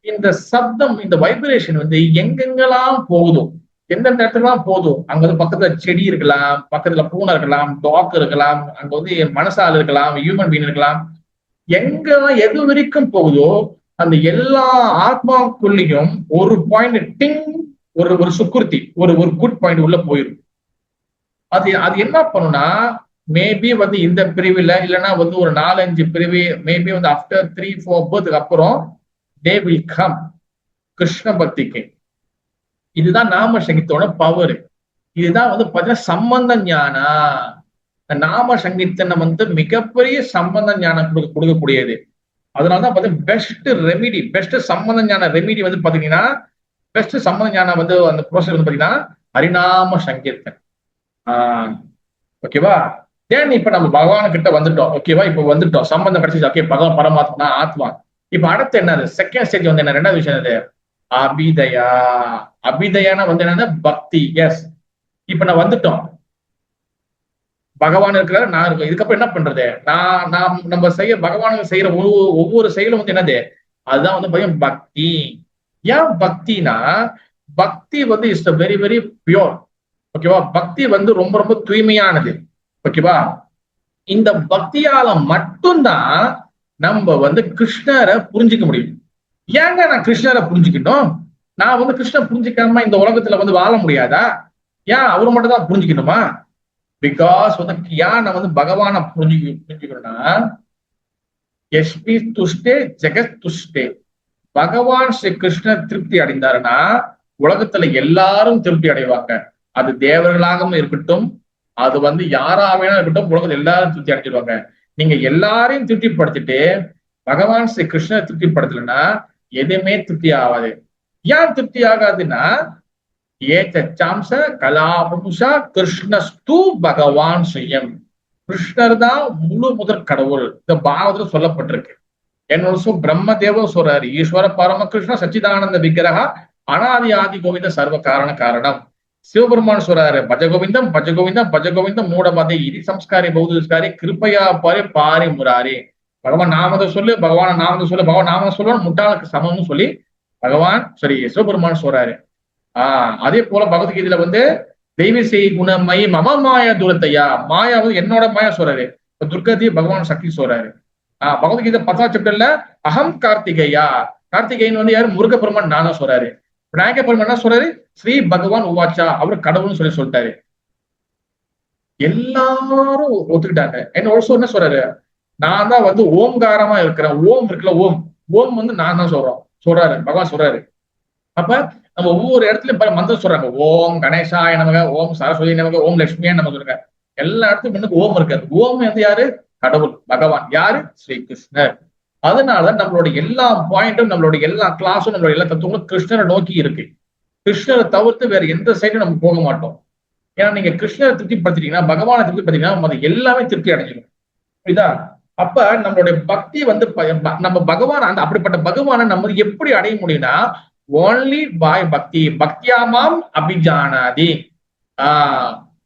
இந்த சப்தம், இந்த வைப்ரேஷன் வந்து எங்கெங்கெல்லாம் போகுதோ, எந்தெந்த இடத்துக்குலாம் போதும், அங்க வந்து பக்கத்துல செடி இருக்கலாம், பக்கத்துல பூனை இருக்கலாம், டாக் இருக்கலாம், அங்க வந்து மனசால் இருக்கலாம், ஹியூமன் பீன் இருக்கலாம், எங்கெல்லாம் எது வரைக்கும் போகுதோ அந்த எல்லா ஆத்மாக்குள்ளேயும் ஒரு பாயிண்ட் டிங், ஒரு சுக்குர்த்தி, ஒரு குட் பாயிண்ட் உள்ள போயிடும். அது என்ன பண்ணுனா, மேபி வந்து இந்த பிரிவுல இல்லைன்னா வந்து ஒரு 4-5 பிரிவு, மேபி வந்து ஆஃப்டர் 3-4 பர்த்க்கு அப்புறம் they will come கிருஷ்ண பக்திக்கு. இதுதான் நாம சங்கீதத்தோட பவர். இதுதான் வந்து பாத்தீங்கன்னா சம்பந்த ஞானம். நாம சங்கீதனை வந்து மிகப்பெரிய சம்பந்த ஞானம் கொடுக்கக்கூடியது. அதனாலதான் பாத்தீங்கன்னா பெஸ்ட் ரெமிடி, பெஸ்ட் சம்பந்த ஞான ரெமிடி வந்து பாத்தீங்கன்னா, பெஸ்ட் சம்பந்த ஞானம் வந்து அந்த ப்ரோசஸ் வந்து பாத்தீங்கன்னா ஹரிநாம சங்கீர்த்தன். ஓகேவா? ஏன் இப்ப நம்ம பகவான் கிட்ட வந்துட்டோம். ஓகேவா? இப்ப வந்துட்டோம், சம்பந்தம் கிடைச்சிச்சு. ஓகே, பகவான் பரமாத்மா ஆத்மா. இப்ப அடுத்து என்னது? செகண்ட் ஸ்டேஜ் வந்து என்ன? ரெண்டாவது விஷயம் என்னது? அபிதயா. அபிதயானா வந்து என்னது? பக்தி. எஸ், இப்ப நான் வந்துட்டோம், பகவான் இருக்கிறாரு, நான் இருக்கேன். இதுக்கப்புறம் என்ன பண்றது? நம்ம பகவானுக்கு செய்யற ஒவ்வொரு செயலும் வந்து என்னது? அதுதான் வந்து பாத்தீங்கன்னா பக்தி. ஏன் பக்தினா, பக்தி வந்து இஸ் வெரி வெரி பியூர். ஓகேவா? பக்தி வந்து ரொம்ப ரொம்ப தூய்மையானது. ஓகேவா? இந்த பக்தியால மட்டும்தான் நம்ம வந்து கிருஷ்ணரை புரிஞ்சுக்க முடியும். ஏங்க நான் கிருஷ்ணரை புரிஞ்சுக்கணும்? நான் வந்து கிருஷ்ணரை புரிஞ்சுக்காம இந்த உலகத்துல வந்து வாழ முடியாதா? ஏன் அவரு மட்டும் தான் புரிஞ்சுக்கணுமா? பிகாஸ் வந்து ஏன் நான் வந்து பகவானை புரிஞ்சுக்கணும்னா, எஸ்பி துஷ்டே ஜெகத் துஷ்டே. பகவான் ஸ்ரீ கிருஷ்ணர் திருப்தி அடைந்தாருன்னா உலகத்துல எல்லாரும் திருப்தி அடைவாங்க. அது தேவர்களாகவும் இருக்கட்டும், அது வந்து யாராவே இருக்கட்டும், உலகத்துல எல்லாரும் திருப்தி அடைஞ்சிருவாங்க. நீங்க எல்லாரையும் திருப்திப்படுத்திட்டு பகவான் ஸ்ரீ கிருஷ்ணரை திருப்திப்படுத்தலைன்னா எதுவுமே திருப்தி ஆகாது. ஏன் திருப்தி ஆகாதுன்னா, ஏச்சாம்ச கலாபுஷா கிருஷ்ணஸ்து பகவான் ஸ்ரீயம். கிருஷ்ணர் தான் முழு முதற் கடவுள். இந்த பாகவத்துல சொல்லப்பட்டிருக்கு. என்னோட பிரம்மதேவ சொல்றாரு, ஈஸ்வர பரமகிருஷ்ண சச்சிதானந்த விக்கிரகா அனாதி ஆதி கோவிந்த சர்வ காரண காரணம். சிவபெருமான் சொல்றாரு, பஜகோவிந்தம் பஜகோவிந்தம் பஜகோவிந்தம் மூடமதே இதி சம்ஸ்காரி பௌதஸ்காரி கிருப்பையா பாரி பாரி முராரி. பகவான் நாமத்தை சொல்லு, பகவான் நாமத்தை சொல்லு, பகவான் நாமத்தை சொல்லுவான் முட்டாளுக்கு சமம்னு சொல்லி பகவான் சிவபெருமான் சொல்றாரு. அதே போல பகவத்கீதையில வந்து தெய்வ செய் குணமயி மம மாயா தூரத்தையா, மாயா வந்து என்னோட மாயா சொல்றாரு. துர்கதி பகவான் சக்தி சொல்றாரு. பகவத்கீதை 10ஆம் சாப்டர்ல அகம் கார்த்திகேயா, கார்த்திகேயன் வந்து யாரு? முருக பெருமான் நானும் சொல்றாரு. விநாயக பெருமான் என்ன சொல்றாரு? ஸ்ரீ பகவான் உவாச்சா, அவரு கடவுள்னு சொல்லிட்டாரு. எல்லாரும் ஒத்துக்கிட்டாங்க. என்ன சொல்றாரு? நான் தான் வந்து ஓம்காரமா இருக்கிறேன். ஓம் இருக்குல்ல, ஓம் வந்து நான் தான் சொல்றாரு பகவான் சொல்றாரு. அப்ப நம்ம ஒவ்வொரு இடத்துலயும் மந்திரம் சொல்றாங்க. ஓம் கணேசாய நமக, ஓம் சரஸ்வதி நமக, ஓம் லட்சுமியா நம்ம சொல்றாங்க. எல்லா இடத்துலயும் வந்து ஓம் இருக்காது. ஓம் வந்து யாரு? கடவுள் பகவான். யாரு? ஸ்ரீ கிருஷ்ணர். அதனால நம்மளுடைய எல்லா பாயிண்டும், நம்மளுடைய எல்லா கிளாஸும், நம்மளுடைய எல்லா தத்துவங்களும் கிருஷ்ணரை நோக்கி இருக்கு. கிருஷ்ணரை தவிர்த்து வேற எந்த சைடும் நம்ம போக மாட்டோம். ஏன்னா நீங்க கிருஷ்ணரை திருப்திப்படுத்திட்டீங்கன்னா, பகவானை திருப்திப்படுத்திட்டீங்கன்னா எல்லாமே திருப்தி அடைஞ்சிடும். புரியுதா? அப்ப நம்மளுடைய பக்தி வந்து நம்ம பகவான், அந்த அப்படிப்பட்ட பகவானை நம்ம எப்படி அடைய முடியும்னா, ஓன்லி பாய் பக்தி. பக்தியாமாம் அபிஜானாதி.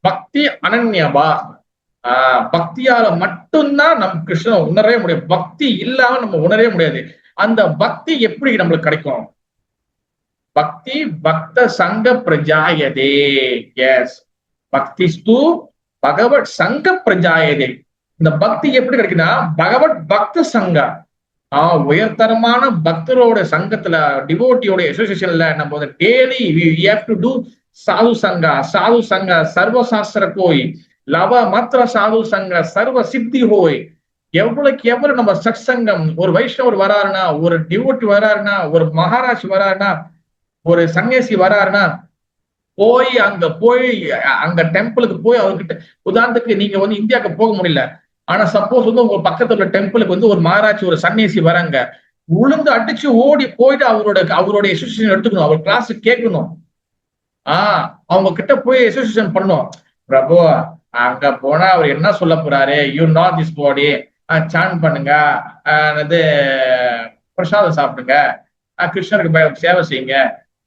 பக்தி அனன்யபா. பக்தியால மட்டும்தான் நம்ம கிருஷ்ணனை உணரவே முடியும். பக்தி இல்லாம நம்ம உணரவே முடியாது. அந்த பக்தி எப்படி நம்மளுக்கு கிடைக்கும்? பக்தி பக்த சங்க பிரஜாயதே. எஸ், பக்தி ஸ்து பகவத் சங்க பிரஜாயதே. இந்த பக்தி எப்படி கிடைக்குன்னா, பகவத் பக்த சங்கா. உயர்தரமான பக்தரோட சங்கத்துல டிவோட்டியோட அசோசியேஷன்ல நம்ம வந்து டெய்லி சாது சங்க சர்வசாஸ்திர கோய் லவ மாத்திர சாது சங்க சர்வ சித்தி ஹோய். எவ்வளவுக்கு எவ்வளவு நம்ம சத் சங்கம், ஒரு வைஷ்ணவர் வராருன்னா, ஒரு டிவோட்டி வராருன்னா, ஒரு மகாராஜ் வராருன்னா, ஒரு சன்னியாசி வராருன்னா, போய் அங்க டெம்பிளுக்கு போய் அவர்கிட்ட, உதாரணத்துக்கு நீங்க வந்து இந்தியாவுக்கு போக முடியல, ஆனா சப்போஸ் வந்து உங்க பக்கத்துல உள்ள டெம்பிளுக்கு வந்து ஒரு மகாராஜ் ஒரு சன்னியாசி வராங்க, உளுந்து அடிச்சு ஓடி போயிட்டு அவருடைய அசோசியேஷன் எடுத்துக்கணும், அவர் கிளாஸ் கேட்கணும். அவங்க கிட்ட போய் அசோசியேஷன் பண்ணணும். பிரபு அங்க போனா அவர் என்ன சொல்ல போறாரு, you not this body, chant பண்ணுங்க, பிரசாதம் சாப்பிடுங்க, கிருஷ்ணருக்கு சேவை செய்யுங்க,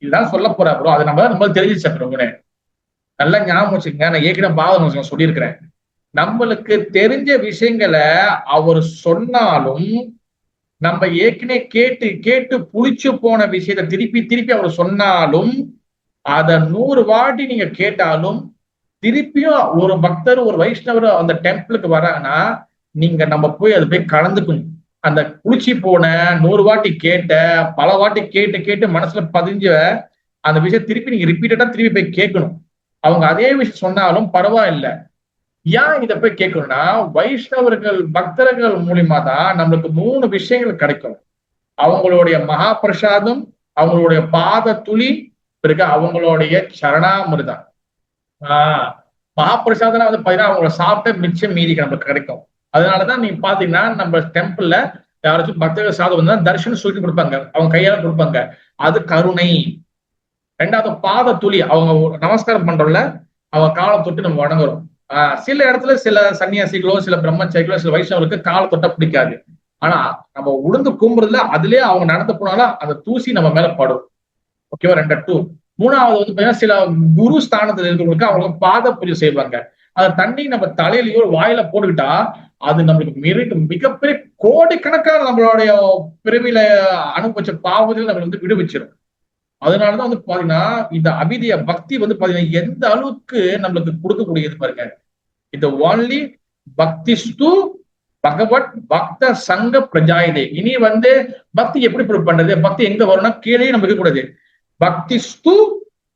இதுதான் சொல்ல போறா ப்ரோ. அது நம்ம தெரிஞ்சிச்ச பிரபுனே. நல்லா ஞாபகம் வச்சுக்கங்க, நான் ஏற்கனவே பாவம் சொல்லியிருக்கிறேன். நம்மளுக்கு தெரிஞ்ச விஷயங்களை அவர் சொன்னாலும், நம்ம ஏற்கனவே கேட்டு கேட்டு புளிச்சு போன விஷயத்த திருப்பி அவர் சொன்னாலும், அத 100 வாட்டி நீங்க கேட்டாலும், திருப்பியும் ஒரு பக்தர் ஒரு வைஷ்ணவர் அந்த டெம்பிளுக்கு வராங்கன்னா, நீங்க நம்ம போய் அது போய் கலந்துக்கணும். அந்த குளிச்சு போன 100 வாட்டி கேட்ட, பல வாட்டி கேட்டு மனசுல பதிஞ்ச அந்த விஷயம் திருப்பி நீங்க ரிப்பீட்டடா திருப்பி போய் கேட்கணும். அவங்க அதே விஷயம் சொன்னாலும் பரவாயில்ல. ஏன் இதை போய் கேட்கணும்னா, வைஷ்ணவர்கள் பக்தர்கள் மூலியமா தான் நம்மளுக்கு 3 விஷயங்கள் கிடைக்கும். அவங்களுடைய மகா பிரசாதம், அவங்களுடைய பாத துளி, பிறகு அவங்களுடைய சரணாமிர்தம். மகாபிரசாதம் வந்து பாத்தீங்கன்னா அவங்கள சாப்பிட்ட மிச்சம் மீதிக்கு நமக்கு கிடைக்கும். அதனாலதான் நீங்க பாத்தீங்கன்னா நம்ம டெம்பிள்ல யாராச்சும் பக்தர்கள் சாதம் வந்தா தர்ஷனம் சொல்லி கொடுப்பாங்க, அவங்க கையால கொடுப்பாங்க, அது கருணை. 2வது பாத துளி, அவங்க நமஸ்காரம் பண்றோம்ல, அவங்க காலை தொட்டு நம்ம வணங்குறோம். சில இடத்துல சில சன்னியாசிகளோ சில பிரம்மச்சாரிகளோ சில வைஷ்ணவர்களுக்கு காலை தொட்ட பிடிக்காது. ஆனா நம்ம உளுந்து கும்புறதுல அதுலயே அவங்க நடந்து போனாலும் அந்த தூசி நம்ம மேல படும். ஓகேவா? 2. 3வது வந்து பாத்தீங்கன்னா சில குரு ஸ்தானத்துல இருக்கிறவங்களுக்கு அவங்களுக்கு பாத பூஜை செய்வாங்க. அந்த தண்ணி நம்ம தலையிலயோ வாயில போட்டுக்கிட்டா அது நம்மளுக்கு மிகப்பெரிய கோடிக்கணக்கான நம்மளுடைய பிறவியில அனுபவிச்ச பாவத்தில் நம்மளை வந்து விடுவிச்சிடும். அதனாலதான் வந்து பாத்தீங்கன்னா இந்த அபிதிய பக்தி வந்து பாத்தீங்கன்னா எந்த அளவுக்கு நம்மளுக்கு கொடுக்கக்கூடியது பாருங்க. இந்த ஒன்லி பக்திஸ்து பகவத் பக்த சங்க பிரஜாயதே. இனி வந்து பக்தி எப்படி பண்றது, பக்தி எங்க வரும்னா கீழே நம்ம இருக்கக்கூடாது. பக்திஸ்து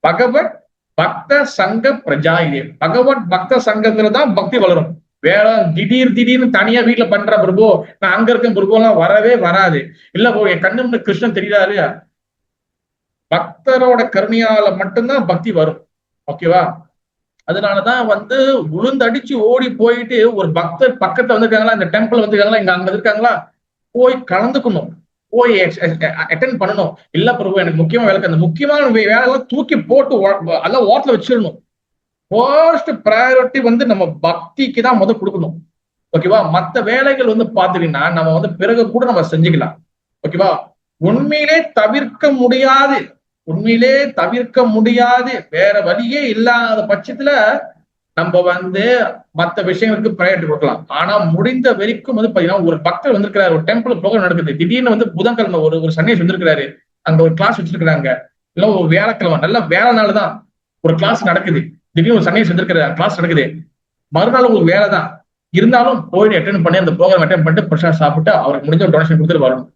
பகவத் பக்த சங்க பிரஜாயதே. பகவத் பக்த சங்கங்கிறதான் பக்தி வளரும். வேற திடீர்னு தனியா வீட்டுல பண்ற பிரபு, நான் அங்க இருக்க பிரபு எல்லாம் வரவே வராது. இல்ல என் கண்ணு கிருஷ்ணன் தெரியாரு, பக்தரோட கருணையால மட்டும்தான் பக்தி வரும். ஓகேவா? அதனாலதான் வந்து உளுந்தடிச்சு ஓடி போயிட்டு ஒரு பக்தர் பக்கத்துல வந்திருக்காங்களா, இந்த டெம்பிள் வந்திருக்காங்களா, இங்க அங்க இருக்காங்களா, போய் கலந்துக்கணும், போய் அட்டென்ட் பண்ணணும். இல்ல பிரபு எனக்கு முக்கியமான வேலை, அந்த முக்கியமான வேலையெல்லாம் தூக்கி போட்டு எல்லாம் ஓட்டல வச்சிடணும். ஃபர்ஸ்ட் ப்ரையாரிட்டி வந்து நம்ம பக்திக்கு தான் முதல் கொடுக்கணும். ஓகேவா? மற்ற வேலைகள் வந்து பாத்தீங்கன்னா நம்ம வந்து பிறகு கூட நம்ம செஞ்சுக்கலாம். ஓகேவா? உண்மையிலே தவிர்க்க முடியாது வேற வழியே இல்லாத பட்சத்துல நம்ம வந்து மற்ற விஷயங்களுக்கு ப்ரையாரிட்டி கொடுக்கலாம். ஆனா முடிந்த வரைக்கும் வந்து பாத்தீங்கன்னா ஒரு பக்தர் வந்திருக்கிறாரு, ஒரு டெம்பிள் ப்ரோக்ராம் நடக்குது, திடீர்னு வந்து புதன்கிழமை ஒரு சன்னியாசி வந்திருக்கிறாரு, அங்க ஒரு கிளாஸ் வச்சிருக்கிறாங்க, இல்ல ஒரு வியாழக்கிழமை நல்ல வேலை நாள் தான் ஒரு கிளாஸ் நடக்குது, திடீர்னு ஒரு சன்னியாசி வந்திருக்கிற கிளாஸ் நடக்குது, மறுநாள் உங்களுக்கு வேலை தான் இருந்தாலும் போயிட்டு அட்டென்ட் பண்ணி அந்த ப்ரோக்ராம் அட்டென்ட் பண்ணிட்டு பிரசாத் சாப்பிட்டு அவருக்கு முடிஞ்ச டொனேஷன் கொடுத்துட்டு வரணும்.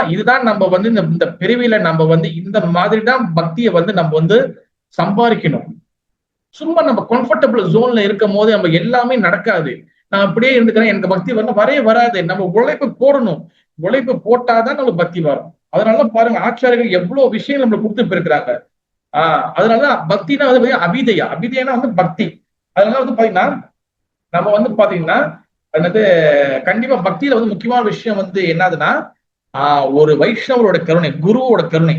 இதுதான் நம்ம வந்து இந்த பிரிவில நம்ம வந்து இந்த மாதிரி தான் பக்தியை வந்து நம்ம வந்து சம்பாதிக்கணும். சும்மா நம்ம கம்ஃபர்டபுள் ஜோன்ல இருக்கும் போது நம்ம எல்லாமே நடக்காது. நான் அப்படியே இருந்துக்கிறேன், எனக்கு பக்தி வராது. நம்ம உழைப்பு போடணும், உழைப்பு போட்டாதான் நம்மளுக்கு பக்தி வரும். அதனால பாருங்க ஆச்சாரியர்கள் எவ்வளவு விஷயம் நம்மளுக்கு கொடுத்து போயிருக்கிறாங்க. அதனாலதான் பக்தினா வந்து அபிதயனா வந்து பக்தி. அதனால வந்து பாத்தீங்கன்னா நம்ம வந்து பாத்தீங்கன்னா என்னது கண்டிப்பா பக்தியில வந்து முக்கியமான விஷயம் வந்து என்னதுன்னா ஒரு வைஷ்ணவரோட கருணை, குருவோட கருணை.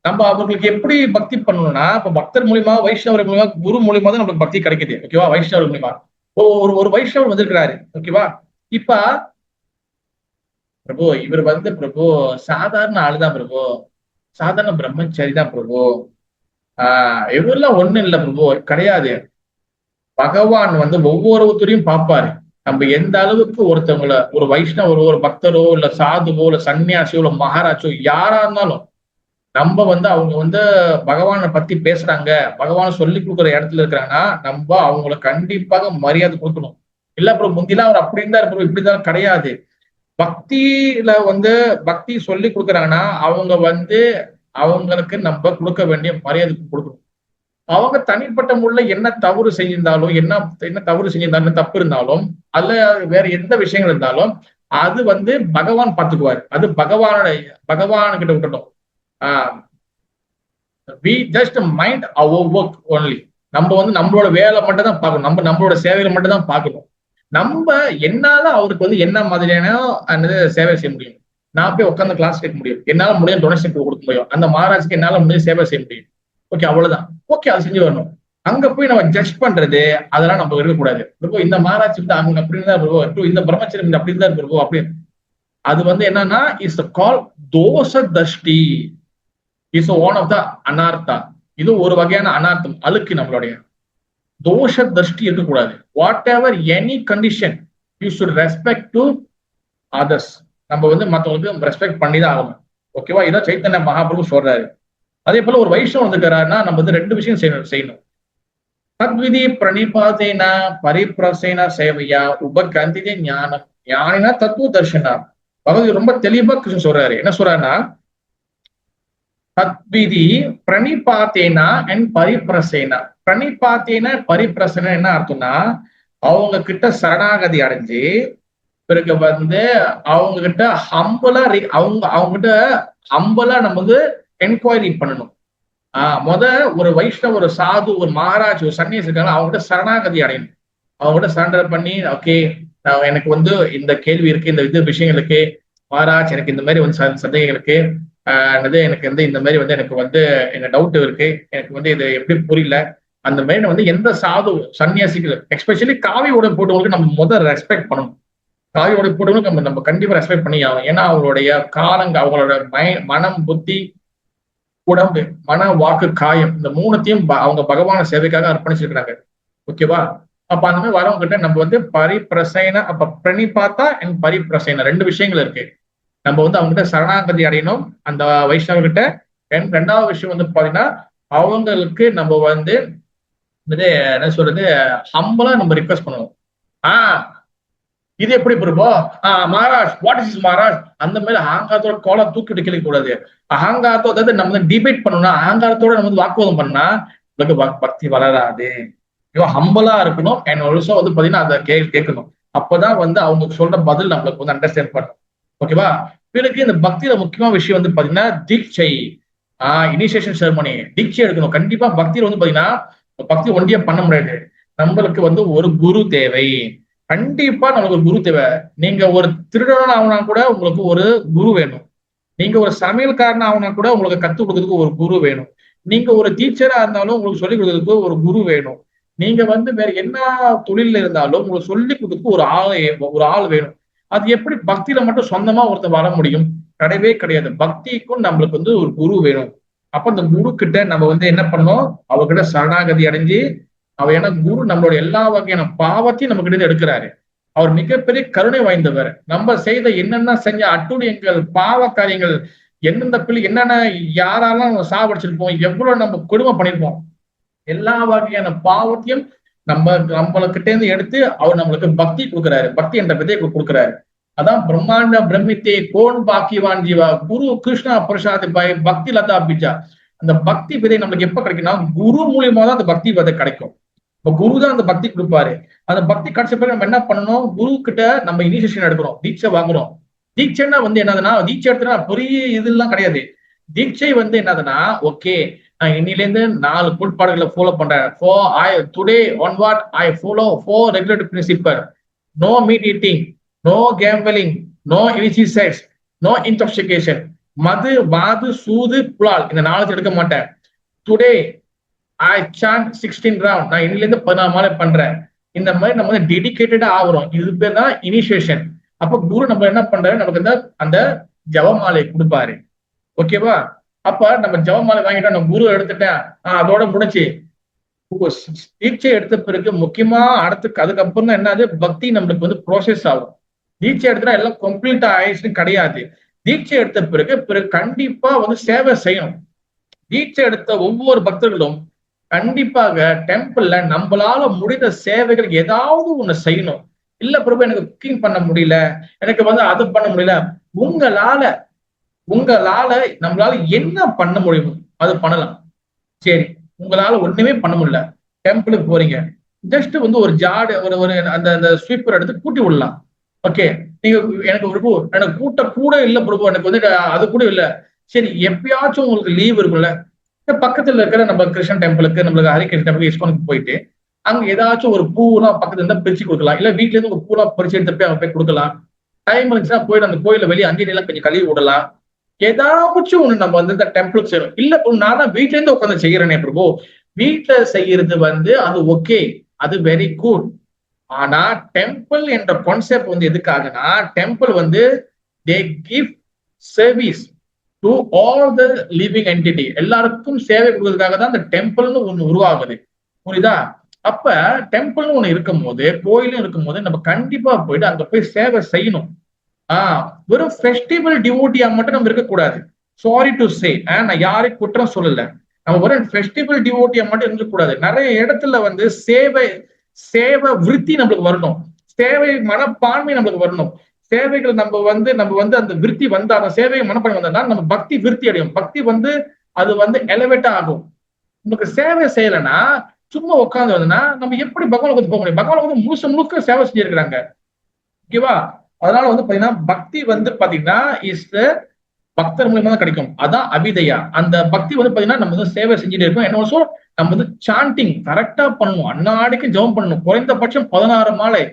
நம்ம அவங்களுக்கு எப்படி பக்தி பண்ணணும்னா, இப்ப பக்தர் மூலியமா, வைஷ்ணவர் மூலியமா, குரு மூலியமா தான் நம்மளுக்கு பக்தி கிடைக்குது. ஓகேவா? வைஷ்ணவர் மூலியமா ஒரு வைஷ்ணவர் வந்திருக்கிறாரு. ஓகேவா? இப்ப பிரபு இவர் வந்து பிரபு சாதாரண ஆளுதான் பிரபு, சாதாரண பிரம்மச்சாரி தான் பிரபு, இவரெல்லாம் ஒண்ணும் இல்லை பிரபு, கிடையாது. பகவான் வந்து ஒவ்வொருத்தரையும் பார்ப்பாரு. நம்ம எந்த அளவுக்கு ஒருத்தவங்கள ஒரு வைஷ்ணவரோ ஒரு பக்தரோ இல்ல சாதுவோ இல்ல சன்னியாசியோ இல்ல மகாராஜோ யாரா இருந்தாலும் நம்ம வந்து அவங்க வந்து பகவானை பத்தி பேசுறாங்க, பகவான் சொல்லி கொடுக்குற இடத்துல இருக்கிறாங்கன்னா நம்ம அவங்கள கண்டிப்பாக மரியாதை கொடுக்கணும். இல்ல அப்புறம் முந்திலாம் அவர் அப்படி இருந்தா இப்படிதான் கிடையாது. பக்தியில வந்து பக்தி சொல்லி கொடுக்குறாங்கன்னா அவங்க வந்து அவங்களுக்கு நம்ம கொடுக்க வேண்டிய மரியாதை கொடுக்கணும். அவங்க தனிப்பட்ட முறையில் என்ன தவறு செஞ்சிருந்தாலும் என்ன தவறு செஞ்சிருந்தாலும் தப்பு இருந்தாலும் அதுல வேற எந்த விஷயங்கள் இருந்தாலும் அது வந்து பகவான் பார்த்துக்குவாரு. அது பகவான்கிட்ட விட்டுட்டோம். we just mind our work only. நம்ம வந்து நம்மளோட வேலை மட்டும் தான் பார்க்கணும், நம்மளோட சேவைகளை மட்டும் தான் பார்க்கணும். நம்ம என்னால அவருக்கு வந்து என்ன மாதிரியான சேவை செய்ய முடியும், நான் போய் உட்காந்து கிளாஸ் கேட்க முடியும், என்னால முடியும் டொனேஷன் கொடுக்க முடியும், அந்த மகாராஜுக்கு என்னால முடியும் சேவை செய்ய முடியும். ஓகே, அவ்வளவுதான். ஓகே, அதை செஞ்சு வரணும். அங்க போய் நம்ம ஜட்ஜ் பண்றது அதெல்லாம் நம்ம இருக்கக்கூடாது. இந்த மகாராஜ் வந்து அவங்க அப்படின்னு தான் இருக்கும், இந்த பிரம்மச்சரியம் அப்படின்னு தான் இருக்கும் அப்படின்னு. அது வந்து என்னன்னா is call dosa தஷ்டி, is one of the அனார்த்தா. இது ஒரு வகையான அனார்த்தம், அழுக்கு. நம்மளுடைய தோஷ தஷ்டி இருக்கக்கூடாது. What ever any condition you should respect to others. நம்ம வந்து மற்றவங்களுக்கு ரெஸ்பெக்ட் பண்ணி தான் ஆகணும். ஓகேவா? இதான் சைத்தன்ய மகாபிரபு சொல்றாரு. அதே போல ஒரு வைஷ்ணவம் வந்துக்கிறாருன்னா நம்ம வந்து ரெண்டு விஷயம் செய்யணும். தத்விதி பிரணிபாதேன பரிப்பிரசேன சேவையா உபகந்திதே ஞானம் ஞானினா தத்துவ தர்ஷனா. பகவதி ரொம்ப தெளிவா கிருஷ்ணன் சொல்றாரு. என்ன சொல்றாருன்னா தத்விதி பிரணிபாத்தேனா அண்ட் பரிப்பிரசேனா. பிரணிபாத்தேன பரிப்பிரசேன என்ன அர்த்தம்னா அவங்க கிட்ட சரணாகதி அடைஞ்சு பிறகு வந்து அவங்க கிட்ட ஹம்பலா அவங்க கிட்ட ஹம்பலா நம்ம வந்து என்கொயரி பண்ணணும். ஒரு வைஷ்ணவ, ஒரு சாது, ஒரு மகாராஜ், ஒரு சன்னியாசி இருக்காங்க, அவங்க கிட்ட சரணாகதி அடையணும். அவங்க கிட்ட சரண்டர் பண்ணி ஓகே எனக்கு வந்து இந்த கேள்வி இருக்கு, இந்த விஷயங்கள் இருக்கு மகாராஜ், எனக்கு இந்த மாதிரி வந்து சந்தேகம் இருக்கு, எனக்கு வந்து இந்த மாதிரி வந்து எனக்கு வந்து எனக்கு டவுட் இருக்கு, எனக்கு வந்து இது எப்படி புரியல. அந்த மாதிரி வந்து எந்த சாது சன்னியாசிகள் எஸ்பெஷலி காவி உடை போட்டவங்களுக்கு நம்ம முதல் ரெஸ்பெக்ட் பண்ணணும். காவி உடை போட்டவங்களுக்கு நம்ம கண்டிப்பா ரெஸ்பெக்ட் பண்ணி ஆகும். ஏன்னா அவங்களுடைய அவங்களோட மனம், புத்தி, உடம்பு, மன, வாக்கு, காயம், இந்த மூணுத்தையும் அவங்க பகவான சேவைக்காக அர்ப்பணிச்சிருக்கிறாங்க. ஓகேவா? அப்ப அந்த மாதிரி வரவங்க கிட்ட நம்ம வந்து பரிப்பிரசேன, அப்ப பிரணிபாத்தா அண்ட் பரிப்பிரசேன ரெண்டு விஷயங்கள் இருக்கு. நம்ம வந்து அவங்க கிட்ட சரணாகதி அடையணும் அந்த வைஷ்ணவர்கிட்ட. ரெண்டாவது விஷயம் வந்து பாத்தீங்கன்னா அவங்களுக்கு நம்ம வந்து என்ன சொல்றது ஹம்பலா நம்ம ரிக்வெஸ்ட் பண்ணணும். இது எப்படி பிரபு, மகாராஜ் வாட் இஸ் மகாராஜ், அந்த மாதிரி அகங்காரத்தோட கோலை தூக்கிட்டு கிளிக்க கூடாது. அகங்காரத்தோட அதாவது நம்ம வந்து டிபேட் பண்ணணும்னா, அகங்காரத்தோட நம்ம வந்து வாக்குவாதம் பண்ணா நமக்கு பக்தி வளராது. ஹம்பலா இருக்கணும். அண்ட் ஆல்சோ வந்து பாத்தீங்கன்னா அதை கேட்கணும். அப்பதான் வந்து அவங்க சொல்ற பதில் நம்மளுக்கு வந்து அண்டர்ஸ்டாண்ட் பண்ணும். ஓகேவா? பிறகு இந்த பக்தியில முக்கியமான விஷயம் வந்து பாத்தீங்கன்னா தீட்சை, இனிஷியேஷன் செரமனி. தீட்சை எடுக்கணும் கண்டிப்பா. பக்தியில வந்து பாத்தீங்கன்னா பக்தி ஒண்டியா பண்ண முடியாது. நம்மளுக்கு வந்து ஒரு குரு தேவை. கண்டிப்பா நமக்கு ஒரு குரு தேவை. நீங்க ஒரு திருடனா ஆகுனா கூட உங்களுக்கு ஒரு குரு வேணும். நீங்க ஒரு சமையல்காரனா ஆகுனா கூட உங்களுக்கு கத்துக் கொடுக்கறதுக்கு ஒரு குரு வேணும். நீங்க ஒரு டீச்சரா இருந்தாலும் உங்களுக்கு சொல்லிக் கொடுக்கறதுக்கு ஒரு குரு வேணும். நீங்க வந்து வேற என்ன தொழில இருந்தாலும் உங்களுக்கு சொல்லிக் கொடுக்கறதுக்கு ஒரு ஆள் வேணும். அது எப்படி பக்தியில மட்டும் சொந்தமா ஒருத்தர் வர முடியும்? கிடையவே கிடையாது. பக்திக்கும் நம்மளுக்கு வந்து ஒரு குரு வேணும். அப்ப அந்த குரு கிட்ட நம்ம வந்து என்ன பண்ணோம், அவர்கிட்ட சரணாகதி அடைஞ்சு ஏன்னா குரு நம்மளோட எல்லா வகையான பாவத்தையும் நம்ம கிட்ட எடுக்கிறாரு. அவர் மிகப்பெரிய கருணை வாய்ந்தவர். நம்ம செய்த என்னென்ன செஞ்ச அட்டுழியங்கள், பாவ காரியங்கள், எந்தெந்த பிள்ளை என்னென்ன யாரெல்லாம் நம்ம சாவடிச்சிருப்போம், எவ்வளவு நம்ம கொடுமை பண்ணிருப்போம், எல்லா வகையான பாவத்தையும் நம்மளுக்கிட்ட இருந்து எடுத்து அவர் நம்மளுக்கு பக்தி கொடுக்குறாரு. பக்தி என்ற விதையை கொடுக்குறாரு. அதான் பிரம்மாண்ட பிரமித்தே கோன் பாக்கிவான் ஜீவா குரு கிருஷ்ணா பிரசாத் பாய் பக்தி லதா பிஜா. அந்த பக்தி விதை நம்மளுக்கு எப்ப கிடைக்கும்னா குரு மூலியமா தான் அந்த பக்தி விதை கிடைக்கும். இப்ப குரு தான் அந்த பக்தி கொடுப்பாரு. அந்த பக்தி கிடைச்ச பிறகு நம்ம என்ன பண்ணணும், குரு கிட்ட நம்ம இனிஷியேஷன் எடுக்கணும், தீட்சை வாங்கணும். தீட்சைன்னா வந்து என்னதுன்னா, தீட்சை எடுத்துனா பெரிய இதெல்லாம் கிடையாது. தீட்சை வந்து என்னதுன்னா, ஓகே நான் இன்னிலேருந்து 4 கோட்பாடுகளை ஃபாலோ பண்றேன். Today onward I follow 4 regulative principles. No meat eating, no gambling, no illicit sex, no intoxication. மது, வாது, சூது, புலால் இந்த 4 எடுக்க மாட்டேன். Today I chant 16 round. நான் இன்னிலேருந்து 14 மாலை பண்றேன். இந்த மாதிரி நம்ம வந்து டெடிகேட்டடா ஆகுறோம். இது பேர் தான் இனிஷியேஷன். அப்ப குரு நம்ம என்ன பண்றாரு, நமக்கு அந்த ஜபமாலை கொடுப்பாரு. ஓகேவா? அப்ப நம்ம ஜபமாலை வாங்கிட்டோம், நம்ம குரு எடுத்துட்டேன், அதோட முடிச்சு. தீட்சை எடுத்த பிறகு முக்கியமா அதுக்கப்புறம் தான் என்னது, பக்தி நம்மளுக்கு வந்து ப்ரோசஸ் ஆகும். தீட்சை எடுத்துட்டா எல்லாம் கம்ப்ளீட்டா ஆயிடுச்சுன்னு கிடையாது. தீட்சை எடுத்த பிறகு கண்டிப்பா வந்து சேவை செய்யணும். தீட்சை எடுத்த ஒவ்வொரு பக்தர்களும் கண்டிப்பாக டெம்பிள்ல நம்மளால முடிந்த சேவைகள் ஏதாவது ஒண்ணு செய்யணும். இல்ல பிரபு எனக்கு குக்கிங் பண்ண முடியல, எனக்கு வந்து அது பண்ண முடியல. உங்களால நம்மளால என்ன பண்ண முடியுமோ அது பண்ணலாம். சரி, உங்களால ஒண்ணுமே பண்ண முடியல, டெம்பிளுக்கு போறீங்க, ஜஸ்ட் வந்து ஒரு ஜாடு ஒரு ஒரு அந்த அந்த ஸ்வீப்பர் எடுத்து கூட்டி விடலாம். ஓகே, நீங்க எனக்கு பிரபு எனக்கு கூட்ட கூட இல்ல பிரபு, எனக்கு வந்து அது கூட இல்ல. சரி, எப்பயாச்சும் உங்களுக்கு லீவ் இருக்கும்ல, பக்கத்துல இருக்கிற நம்ம கிருஷ்ணன் டெம்பிளுக்கு, நம்மளுக்கு ஹரிகிருஷ்ண டெம்பிளுக்கு, இஸ்கானுக்கு போயிட்டு அங்க ஏதாச்சும் ஒரு பூலாம் பக்கத்துல இருந்தா பிரிச்சு கொடுக்கலாம். இல்ல வீட்டுல இருந்து ஒரு பூலாம் பறிச்சு எடுத்து போய் அவங்க போய் கொடுக்கலாம். டைம் இருந்துச்சுன்னா போயிட்டு அந்த கோயில வெளியே அஞ்சலி எல்லாம் கொஞ்சம் கழுவி விடலாம். ஏதாச்சும் ஒண்ணு நம்ம வந்து இந்த டெம்பிளுக்கு செய்யணும். இல்ல நான் தான் வீட்ல இருந்து உட்காந்து செய்யறேனே பிரபு, வீட்டுல செய்யறது வந்து அது ஓகே, அது வெரி குட். ஆனா டெம்பிள் என்ற கான்செப்ட் வந்து எதுக்காகனா, டெம்பிள் வந்து they give service to all the living entity. எல்லாருக்கும் சேவை கொடுக்கறதுக்காக தான் இந்த டெம்பிள்னு ஒண்ணு உருவாகுது. புரியுதா? அப்ப டெம்பிள்னு ஒண்ணு இருக்கும் போது, கோயிலும் இருக்கும் போது நம்ம கண்டிப்பா போயிட்டு அங்க போய் சேவை செய்யணும். வெறும் ஃபெஸ்டிவல் டிவோட்டியா மட்டும் நம்ம இருக்கக்கூடாது. சாரி டு சே, நான் யாரையும் குற்றம் சொல்லல. நம்ம வெறும் ஃபெஸ்டிவல் டிவோட்டியா மட்டும் இருக்கக்கூடாது. நிறைய இடத்துல வந்து சேவை விருத்தி நம்மளுக்கு வரணும், சேவை மனப்பான்மை நம்மளுக்கு வரணும். சேவைகள் நம்ம வந்து அந்த விருத்தி வந்தா, அந்த சேவை மனப்பான்மை வந்தா நம்ம பக்தி விருத்தி அடையும். பக்தி வந்து அது வந்து எலவேட் ஆகும். நமக்கு சேவை செய்யலைன்னா, சும்மா உட்காந்து வந்ததுன்னா நம்ம எப்படி பகவான் போக முடியும்? பகவான் வந்து முழுக்க சேவை செஞ்சிருக்கிறாங்க. ஓகேவா? அதனால வந்து பாத்தீங்கன்னா பக்தி வந்து பாத்தீங்கன்னா பக்தர் மூலியமா தான் கிடைக்கும். அதான் அபிதயா. அந்த பக்தி வந்து பாத்தீங்கன்னா நம்ம வந்து சேவை செஞ்சுட்டே இருக்கோம். என்ன ஆல்சோ நம்ம வந்து சாண்டிங் கரெக்டா பண்ணணும், அன்னாடிக்கு ஜெபம் பண்ணணும். குறைந்தபட்சம் 16 மாலை.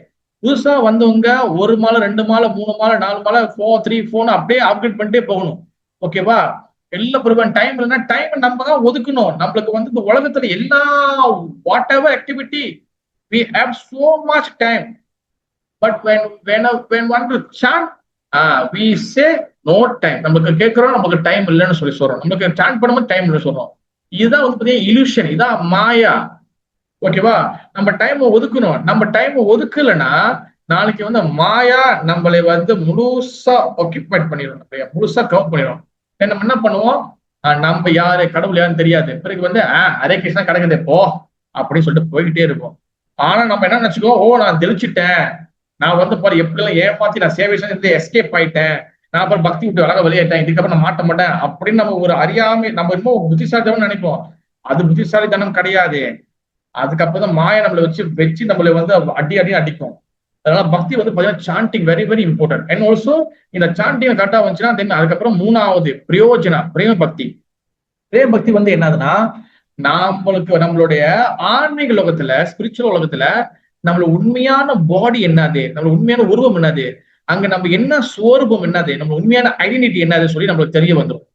புதுசா வந்தவங்க 1 மாலை 2 மாலை 3 மாலை 4 மாலை 4 3 4 அப்படியே அப்கிரேட் பண்ணிட்டே போகணும். ஓகேவா? எல்லா ப்ரிவன் டைம் இல்லைன்னா டைம் நம்ம தான் ஒதுக்கணும். நம்மளுக்கு வந்து இந்த உலகத்துல எல்லா what ever activity we have so much time, but when one to chant, we say no time. நமக்கு கேட்கிறோம், நமக்கு டைம் இல்லைன்னு சொல்லி சொல்றோம். நமக்கு சாண்ட் பண்ணும்போது டைம் இல்லைன்னு சொல்றோம். இதுதான் வந்து பாத்தீங்கன்னா இல்யூஷன், இதான் மாயா. ஓகேவா? நம்ம டைம் ஒதுக்கணும். நம்ம டைம் ஒதுக்கலைன்னா நாளைக்கு வந்து மாயா நம்மளை வந்து முழுசா ஆக்கிபைட் பண்ணிடும், முழுசா கவர் பண்ணிடும். நம்ம என்ன பண்ணுவோம், நம்ம யாரு கடவுள் யாருன்னு தெரியாது. பிறகு வந்து ஹரே கிருஷ்ணா கிடக்குதே போ அப்படின்னு சொல்லிட்டு போய்கிட்டே இருக்கும். ஆனா நம்ம என்ன நினைச்சுக்கோ, நான் தெளிச்சிட்டேன், நான் வந்து பாரு எப்படி எல்லாம் ஏமாத்தி நான் சேவை செஞ்சு எஸ்கேப் ஆயிட்டேன், நான் அப்புறம் பக்தி விட்டு அழகா வெளியேட்டேன், இதுக்கப்புறம் நான் மாட்ட மாட்டேன் அப்படின்னு நம்ம ஒரு அறியாமை, நம்ம இன்னும் புத்திசாலித்தனம் நினைப்போம். அது புத்திசாலித்தனம் கிடையாது. அதுக்கப்புறம் தான் மாயை நம்மளை வச்சு நம்மளை வந்து அடி அடிக்கும். அதனால பக்தி வந்து பாத்தீங்கன்னா sanding very very important. And also இந்த சாண்டிங் கரெக்டா வந்துச்சுன்னா தென் அதுக்கப்புறம் 3வது பிரயோஜன பிரேம பக்தி. பிரேம பக்தி வந்து என்னதுன்னா, நம்மளுடைய ஆன்மீக உலகத்துல, ஸ்பிரிச்சுவல் உலகத்துல நம்மளோட உண்மையான பாடி என்னது, நம்மளோட உண்மையான உருவம் என்னது, அங்க நம்ம என்ன ஸ்வரூபம் என்னது, நம்ம உண்மையான ஐடென்டிட்டி என்னது சொல்லி நம்மளுக்கு தெரிய வந்துடும்.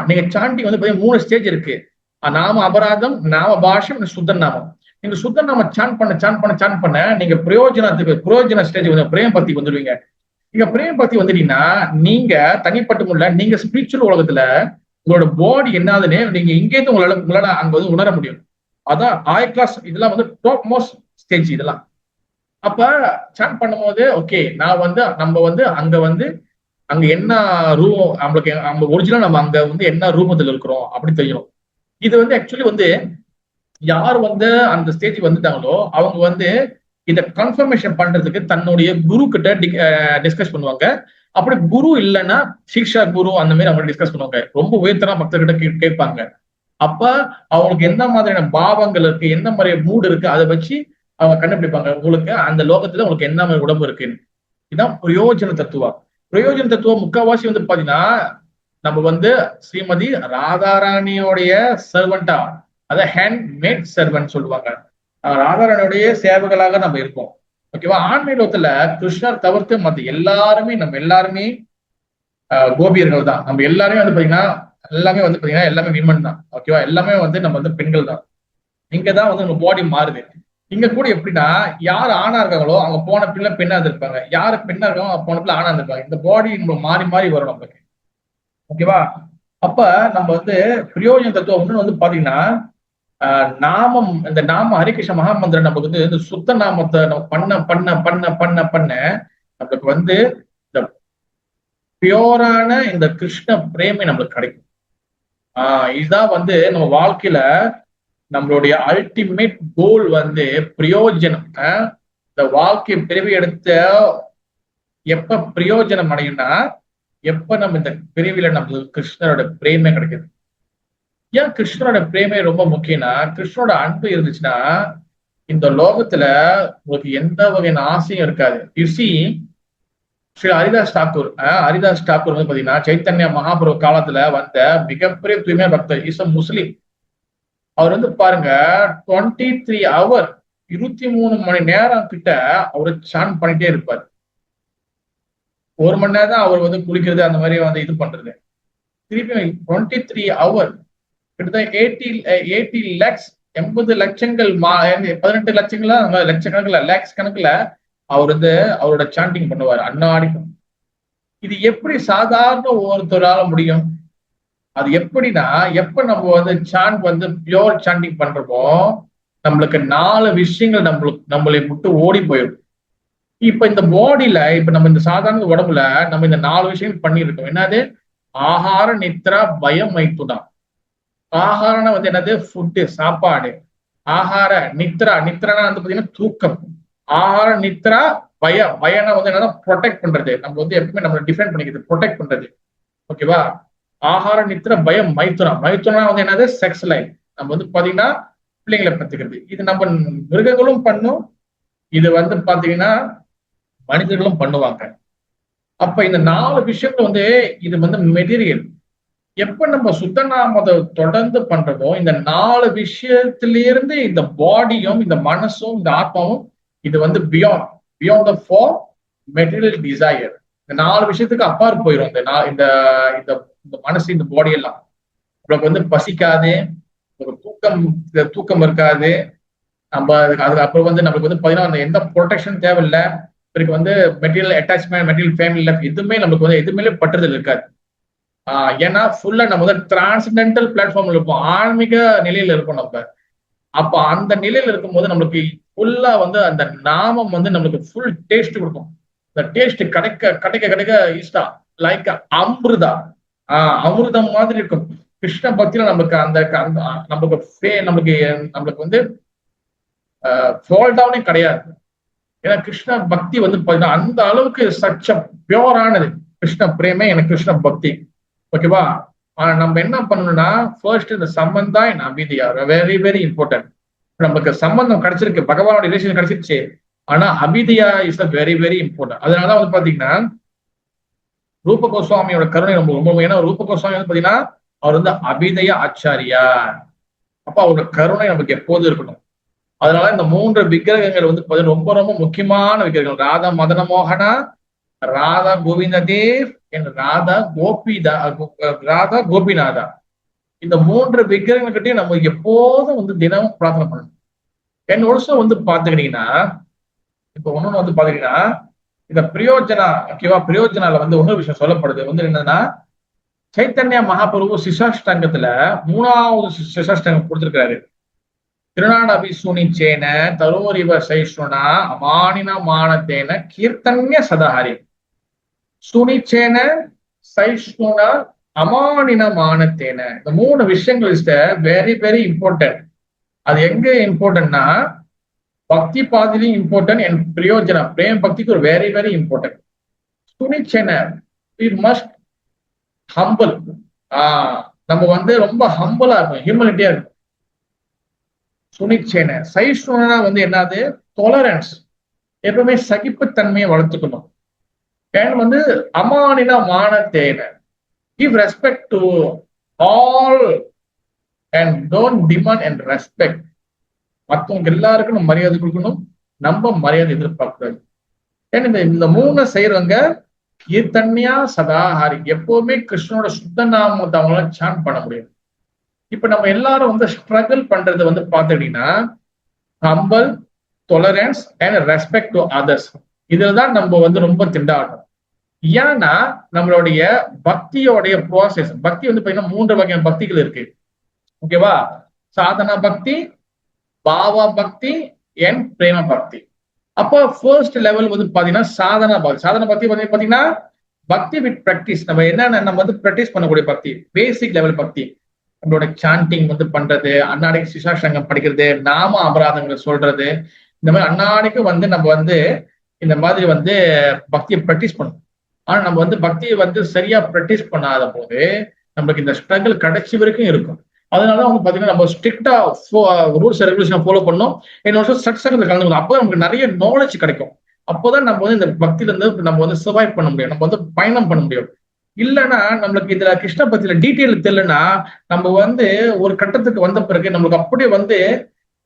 நீங்க சாண்டிங் வந்து 3 ஸ்டேஜ் இருக்கு. நாம அபராதம், நாம பாஷம், சுத்த நாமம். நீங்க சுத்த நாம சாண்ட் பண்ண நீங்க பிரயோஜன ஸ்டேஜ் வந்து பிரேம பக்தி வந்துடுவீங்க. நீங்க பிரேம பக்தி வந்துட்டீங்கன்னா நீங்க தனிப்பட்ட முறையில நீங்க ஸ்பிரிச்சுவல் உலகத்துல உங்களோட பாடி என்னதுன்னு நீங்க இங்கேருந்து உங்களால அங்க வந்து உணர முடியும். அதான் ஹை கிளாஸ், இதெல்லாம் வந்து டாப் மோஸ்ட் ஸ்டேஜ் இதெல்லாம். அப்ப சாண்ட் பண்ணும்போது ஓகே, நம்ம வந்து அங்க என்ன ரூபம் நம்மளுக்கு ஒரிஜினல், நம்ம அங்க வந்து என்ன ரூபத்துல இருக்கிறோம் அப்படி தெரியும். இது வந்து ஆக்சுவலி வந்து யார் வந்து அந்த ஸ்டேஜ் வந்துட்டாங்களோ அவங்க வந்து இதை கன்ஃபர்மேஷன் பண்றதுக்கு தன்னுடைய குரு கிட்ட டிஸ்கஸ் பண்ணுவாங்க. அப்படி குரு இல்லைன்னா சிக்ஷா குரு அந்த மாதிரி அவங்க டிஸ்கஸ் பண்ணுவாங்க. ரொம்ப உயர்த்தனா பக்தர்கிட்ட கேட்பாங்க. அப்ப அவங்களுக்கு எந்த மாதிரியான பாவங்கள் இருக்கு, எந்த மாதிரி மூடு இருக்கு, அதை வச்சு அவங்க கண்டுபிடிப்பாங்க உங்களுக்கு அந்த லோகத்துல உங்களுக்கு என்ன மாதிரி உடம்பு இருக்குன்னு. இதுதான் பிரயோஜன தத்துவம். பிரயோஜன தத்துவம் முக்கால்வாசி வந்து பாத்தீங்கன்னா நம்ம வந்து ஸ்ரீமதி ராதாராணியோடைய சர்வெண்டா, அதாவது ஹேண்ட் மேட் சர்வெண்ட் சொல்லுவாங்க. ராதாராணியோடைய சேவகளாக நம்ம இருக்கோம். ஓகேவா? ஆன்மீகத்துல கிருஷ்ணர் தவிர்த்து மத்த நம்ம எல்லாருமே கோபியர்கள் தான். நம்ம எல்லாருமே வந்து பாத்தீங்கன்னா எல்லாமே விமன் தான். ஓகேவா? எல்லாமே வந்து நம்ம வந்து பெண்கள் தான். இங்கதான் வந்து நம்ம பாடி மாறுது. இங்க கூட எப்படின்னா, யார் ஆணா இருக்காங்களோ அவங்க போன பிள்ளை பெண்ணா இருந்திருப்பாங்க, யாரு பெண்ணா இருக்காங்களோ அவங்க போன பிள்ளை ஆணா இருந்திருப்பாங்க. இந்த பாடி நம்ம மாறி மாறி வரும் நம்மளுக்கு. ஓகேவா? அப்ப நம்ம வந்து பிரயோஜன தத்துவம் ஒண்ணு வந்து பாத்தீங்கன்னா நாமம், இந்த நாம ஹரிகிருஷ்ண மகாமந்திரம் நமக்கு வந்து இந்த சுத்த நாமத்தை நம்ம பண்ண நம்மளுக்கு வந்து இந்த பியோரான இந்த கிருஷ்ண பிரேமை நம்மளுக்கு கிடைக்கும். இதுதான் வந்து நம்ம வாழ்க்கையில நம்மளுடைய அல்டிமேட் கோல் வந்து பிரயோஜனம். இந்த வாழ்க்கை பிறவி எடுத்த எப்ப பிரயோஜனம் அடையும்னா எப்ப நம்ம இந்த பிரிவில நம்மளுக்கு கிருஷ்ணரோட பிரேமை கிடைக்குது. ஏன் கிருஷ்ணரோட பிரேமை ரொம்ப முக்கியம்னா, கிருஷ்ணரோட அன்பு இருந்துச்சுன்னா இந்த லோகத்துல உங்களுக்கு எந்த வகையான ஆசையும் இருக்காது. யூசி ஸ்ரீ ஹரிதாஸ் தாக்கூர் வந்து பாத்தீங்கன்னா சைத்தன்ய மகாபிரபு காலத்துல வந்த மிகப்பெரிய தூய்மை பக்தர். இஸ் அ முஸ்லிம். அவர் வந்து பாருங்க 23 hours 23 மணி நேரம் கிட்ட அவரு சான் பண்ணிட்டே இருப்பார். 1 மணி நேரம் தான் அவர் வந்து குளிக்கிறது அந்த மாதிரி வந்து இது பண்றது. திருப்பி 23 hours கிட்டத்தட்ட 80 lakhs 80 லட்சங்கள் 18 லட்சங்களா லட்சக்கணக்கில் லேக்ஸ் கணக்குல அவர் வந்து அவரோட சாண்டிங் பண்ணுவார் அன்னாடிக்கும். இது எப்படி சாதாரண ஒருத்தரால முடியும்? அது எப்படின்னா, எப்ப நம்ம வந்து சாண்ட் வந்து பியோர் சாண்டிங் பண்றப்போ நம்மளுக்கு 4 விஷயங்கள் நம்மளை விட்டு ஓடி போயிடும். இப்ப இந்த பாடியில இப்ப நம்ம இந்த சாதாரண உடம்புல நம்ம இந்த 4 விஷயங்கள் பண்ணியிருக்கோம். என்னது? ஆகார நித்ரா பயம் மைத்துனா. ஆகாரம்னா வந்து என்னது? ஃபுட்டு, சாப்பாடு. ஆகார நித்ரானா வந்து பாத்தீங்கன்னா தூக்கம். ஆகார நித்ரா பயனா வந்து என்னன்னா ப்ரொடெக்ட் பண்றது. நம்ம வந்து எப்பவுமே நம்ம டிஃபெண்ட் பண்ணிக்கிறது, ப்ரொடெக்ட் பண்றது. ஓகேவா? ஆகார நித்ரா பயம் மைத்துனா வந்து என்னது? Sex life. நம்ம வந்து பாத்தீங்கன்னா பிள்ளைங்களை பத்துக்கிறது. இது நம்ம மிருகங்களும் பண்ணும், இது வந்து பாத்தீங்கன்னா மனிதர்களும் பண்ணுவாங்க. அப்ப இந்த 4 விஷயங்கள் வந்து இது வந்து மெட்டீரியல். எப்ப நம்ம சுத்தநாமத்தை தொடர்ந்து பண்றதோ இந்த 4 விஷயத்திலிருந்து இந்த பாடியும் இந்த மனசும் இந்த ஆத்மாவும் இது வந்து beyond the four material desire. இந்த 4 விஷயத்துக்கு அப்பாறு போயிடும். இந்த மனசு இந்த பாடி எல்லாம் நம்மளுக்கு வந்து பசிக்காது, தூக்கம் இருக்காது. நம்ம அதுக்கு அப்புறம் வந்து நம்மளுக்கு வந்து பாத்தீங்கன்னா எந்த ப்ரொடெக்ஷன் தேவையில்லை. பிறகு வந்து material attachment, material family life எதுவுமே நம்மளுக்கு வந்து எதுவுமே பற்றுதல் இருக்காது. ஏன்னா ஃபுல்லா நம்ம வந்து டிரான்சென்டென்டல் பிளாட்ஃபார்ம்ல இருப்போம், ஆன்மீக நிலையில இருப்போம் நம்ம. அப்ப அந்த நிலையில இருக்கும்போது நம்மளுக்கு ஃபுல்லா வந்து அந்த நாமம் வந்து நம்மளுக்கு ஃபுல் டேஸ்ட் கொடுக்கும். இந்த டேஸ்ட் கிடைக்க இஷ்டா லைக் அமிர்தா. அமிர்தம் மாதிரி இருக்கும். கிருஷ்ண பக்தியில நம்மளுக்கு வந்து ஃபால் டவுனே கிடையாது. ஏன்னா கிருஷ்ண பக்தி வந்து பாத்தீங்கன்னா அந்த அளவுக்கு சச்ச பியோரானது கிருஷ்ண பிரேமே, எனக்கு கிருஷ்ண பக்தி. ஓகேவா? நம்ம என்ன பண்ணணும்னா ஃபர்ஸ்ட் இந்த சம்பந்தம் என் அபிதியா வெரி வெரி இம்பார்ட்டன்ட். நமக்கு சம்பந்தம் கிடைச்சிருக்கு, பகவானோட ரிலேஷன் கிடைச்சிருச்சு, ஆனா அபிதியா is a very very important. அதனாலதான் வந்து பாத்தீங்கன்னா ரூப கோஸ்வாமியோட கருணை ரொம்ப ஏன்னா ரூப கோஸ்வாமி வந்து பாத்தீங்கன்னா அவர் வந்து அபிதய ஆச்சாரியா. அப்ப அவரோட கருணை நமக்கு எப்போதும் இருக்கணும். அதனால இந்த 3 விக்கிரகங்கள் வந்து ரொம்ப ரொம்ப முக்கியமான விக்கிரகங்கள். ராதா மதன மோகனா, ராதா கோவிந்த தேவ், ராதா கோபிநாதா. இந்த 3 விக்கிரகங்கள்கிட்டயும் நம்ம எப்போதும் வந்து தினமும் பிரார்த்தனை பண்ணணும். என் வருஷம் வந்து பாத்துக்கிட்டீங்கன்னா இப்ப ஒன்னொன்னு வந்து பாத்தீங்கன்னா இந்த பிரயோஜனா, ஓகேவா, பிரயோஜனால வந்து இன்னொரு விஷயம் சொல்லப்படுது வந்து என்னன்னா, சைத்தன்ய மகாபிரபு சிசாஷ்டாங்கத்துல 3வது சிசாஷ்டாங்கம் கொடுத்திருக்கிறாரு. திருநாடபி சுனிச்சேன தரோரிவ சைஷ்ணுனா அமானின மானத்தேன கீர்த்தன்ய சதஹரி. சுனிச்சேன சைஷ்ணுனா அமானின மானத்தேன. இந்த 3 விஷயங்கள் இஸ் வெரி வெரி இம்பார்ட்டன்ட். அது எங்க இம்பார்ட்டன்ட்னா பக்தி பாதிலையும் இம்பார்ட்டன்ட் அண்ட் பிரயோஜனா பிரேம் பக்திக்கு ஒரு வெரி வெரி இம்பார்ட்டன்ட். சுனிச்சேன இட் மஸ்ட் ஹம்பிள். நம்ம வந்து ரொம்ப ஹம்பிளா இருக்கும், ஹியூமிலிட்டியா இருக்கும். சுனிச்சேன சைஷ்ணுனா வந்து என்னது? டொலரன்ஸ், எப்பவுமே சகிப்புத்தன்மையை வளர்த்துக்கணும். அண்ட் வந்து அமானின மானத்தேன, give respect to all and don't demand and respect. மற்றவங்க எல்லாருக்கும் நம்ம மரியாதை கொடுக்கணும், நம்ம மரியாதை எதிர்பார்க்கக்கூடாது. ஏன்னா இந்த 3 செய்யறவங்க கீர்த்தன்யா சதாஹாரி, எப்பவுமே கிருஷ்ணனோட சுத்த நாமத்தை அவங்களால சாண்ட் பண்ண முடியும். இப்ப நம்ம எல்லாரும் வந்து ஸ்ட்ரகிள் பண்றது வந்து பாத்துக்கிட்டீங்கன்னா humble, tolerance and respect to others. இதுலதான் நம்ம வந்து ரொம்ப திண்டாடணும். ஏன்னா நம்மளுடைய பக்தியோடைய ப்ராசஸ், பக்தி வந்து பாத்தீங்கன்னா 3 வகையான பக்திகள் இருக்கு. ஓகேவா? சாதனா பக்தி, பாவா பக்தி அண்ட் பிரேம பக்தி. அப்போ ஃபர்ஸ்ட் லெவல் வந்து பாத்தீங்கன்னா சாதனா பக்தி. சாதனா பக்தி பாத்தீங்கன்னா பக்தி வித் பிராக்டிஸ். நம்ம வந்து பிராக்டிஸ் பண்ணக்கூடிய பக்தி, பேசிக் லெவல் பக்தி. நம்மளோட சாண்டிங் வந்து பண்றது, அன்னாடைக்கு சிசாஷ்டாங்கம் படிக்கிறது, நாம அபராதங்கள் சொல்றது, இந்த மாதிரி அன்னாடிக்கு வந்து நம்ம வந்து இந்த மாதிரி வந்து பக்தியை ப்ராக்டிஸ் பண்ணணும். ஆனா நம்ம வந்து பக்தியை வந்து சரியா ப்ராக்டிஸ் பண்ணாத போது நம்மளுக்கு இந்த ஸ்ட்ரகிள் கடைசி வரைக்கும் இருக்கும். அதனால வந்து பாத்தீங்கன்னா நம்ம ஸ்ட்ரிக்டா ரூல்ஸ் அண்ட் ரெகுலேஷன் ஃபாலோ பண்ணணும். இன்னொரு சத்சங்கத்துல கலந்துக்கணும். அப்போ நமக்கு நிறைய நாலேஜ் கிடைக்கும். அப்போதான் நம்ம வந்து இந்த பக்தியில இருந்து நம்ம வந்து சர்வைவ் பண்ண முடியும், நம்ம வந்து பயணம் பண்ண முடியும். இல்லைன்னா நம்மளுக்கு இதுல கிருஷ்ண பக்தியில டீட்டெயில் தெரியலன்னா நம்ம வந்து ஒரு கட்டத்துக்கு வந்த பிறகு நம்மளுக்கு அப்படியே வந்து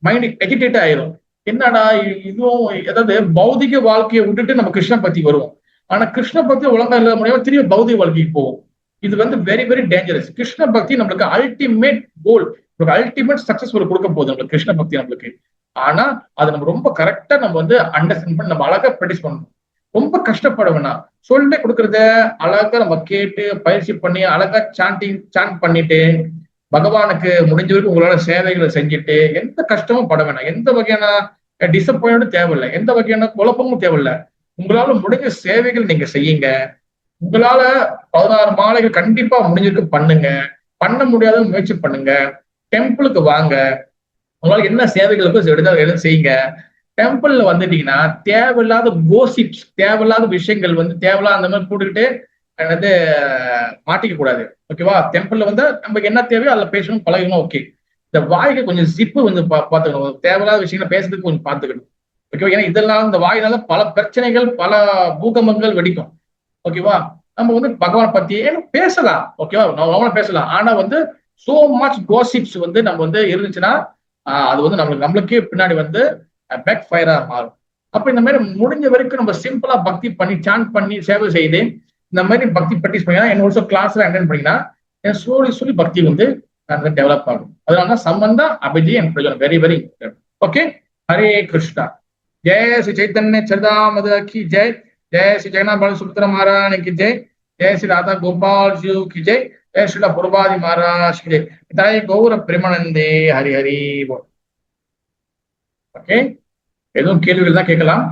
மைண்ட் எஜிடேட் ஆயிரும். என்னடா இதுவும் ஏதாவது பௌதிக வாழ்க்கையை விட்டுட்டு நம்ம கிருஷ்ண பக்தி வருவோம். ஆனா கிருஷ்ண பக்தி ஒழுங்கா இல்லாத முடியாம திரும்பி பௌதிக வாழ்க்கைக்கு போவோம். இது வந்து வெரி வெரி டேஞ்சரஸ். கிருஷ்ண பக்தி நம்மளுக்கு அல்டிமேட் கோல், அல்டிமேட் சக்சஸ்ஃபுல் கொடுக்க போகுது நம்மளுக்கு கிருஷ்ண பக்தி நம்மளுக்கு. ஆனா அதை நம்ம ரொம்ப கரெக்டா நம்ம வந்து அண்டர்ஸ்டாண்ட் பண்ணி நம்ம அழகா ப்ராக்டிஸ் பண்ணணும். ரொம்ப கஷ்டப்பட வேணாம். சொல்லிட்டு கொடுக்கறத அழகா நம்ம கேட்டு பயிற்சி பண்ணி அழகா சாண்ட் பண்ணிட்டு பகவானுக்கு முடிஞ்ச வரைக்கும் உங்களால சேவைகளை செஞ்சுட்டு எந்த கஷ்டமும் பட வேணாம். எந்த வகையான டிசப்பாயிண்டும் தேவையில்லை, எந்த வகையான குழப்பமும் தேவையில்லை. உங்களால முடிஞ்ச சேவைகள் நீங்க செய்யுங்க. உங்களால 16 மாலைகள் கண்டிப்பா முடிஞ்சிருக்கு பண்ணுங்க. பண்ண முடியாத முயற்சி பண்ணுங்க. டெம்பிளுக்கு வாங்க. உங்களால என்ன சேவைகளுக்கும் எடுத்து செய்யுங்க. டெம்பிள்ல வந்துட்டீங்கன்னா தேவையில்லாத கோசிப்ஸ், தேவையில்லாத விஷயங்கள் வந்து தேவையில்லாத அந்த மாதிரி போட்டுக்கிட்டு வந்து மாட்டிக்க கூடாது. ஓகேவா? டெம்பிள்ல வந்து நமக்கு என்ன தேவையோ அதில் பேசணும், பழகணும். ஓகே, இந்த வாய்க்கு கொஞ்சம் ஜிப்பு வந்து பார்த்துக்கணும். தேவையில்லாத விஷயங்களை பேசுறதுக்கு கொஞ்சம் பார்த்துக்கணும். ஓகேவா? ஏன்னா இதெல்லாம் இந்த வாயினால பல பிரச்சனைகள், பல பூகம்பங்கள் வெடிக்கும். ஓகேவா? நம்ம வந்து பகவான் பத்தி பேசலாம். ஓகேவா? நம்ம பேசலாம். ஆனா வந்து சோ மச் கோசிப்ஸ் வந்து நம்ம வந்து இருந்துச்சுன்னா அது வந்து நம்மளுக்கே பின்னாடி வந்து பேக் ஃபயரா மாறும். அப்ப இந்த மாதிரி முடிஞ்ச வரைக்கும் நம்ம சிம்பிளா பக்தி பண்ணி சாண்ட் பண்ணி சேவை செய்து இந்த மாதிரி பக்தி ப்ராக்டிஸ் பண்ணீங்கன்னா என்னோட கிளாஸ்ல அட்டென்ட் பண்ணீங்கன்னா சொல்லி பக்தி வந்து டெவலப் ஆகும். அதனால சம்பந்தம் அபிஜய் அண்ட் பிரயோஜனம் very very important. Okay, Hare Krishna. जय श्री चैतन्य चरितामृत की जय. जय श्री जगन्नाथ बलदेव सुभद्रा महाराज की जय. जय श्री राधा गोपाल जी की जय. जय श्री प्रभुपाद महाराज की जय. पिताये गौर प्रेमानंदे हरि हरि बोल. ஓகே, எதுவும் கேள்விகள் தான் கேட்கலாம்.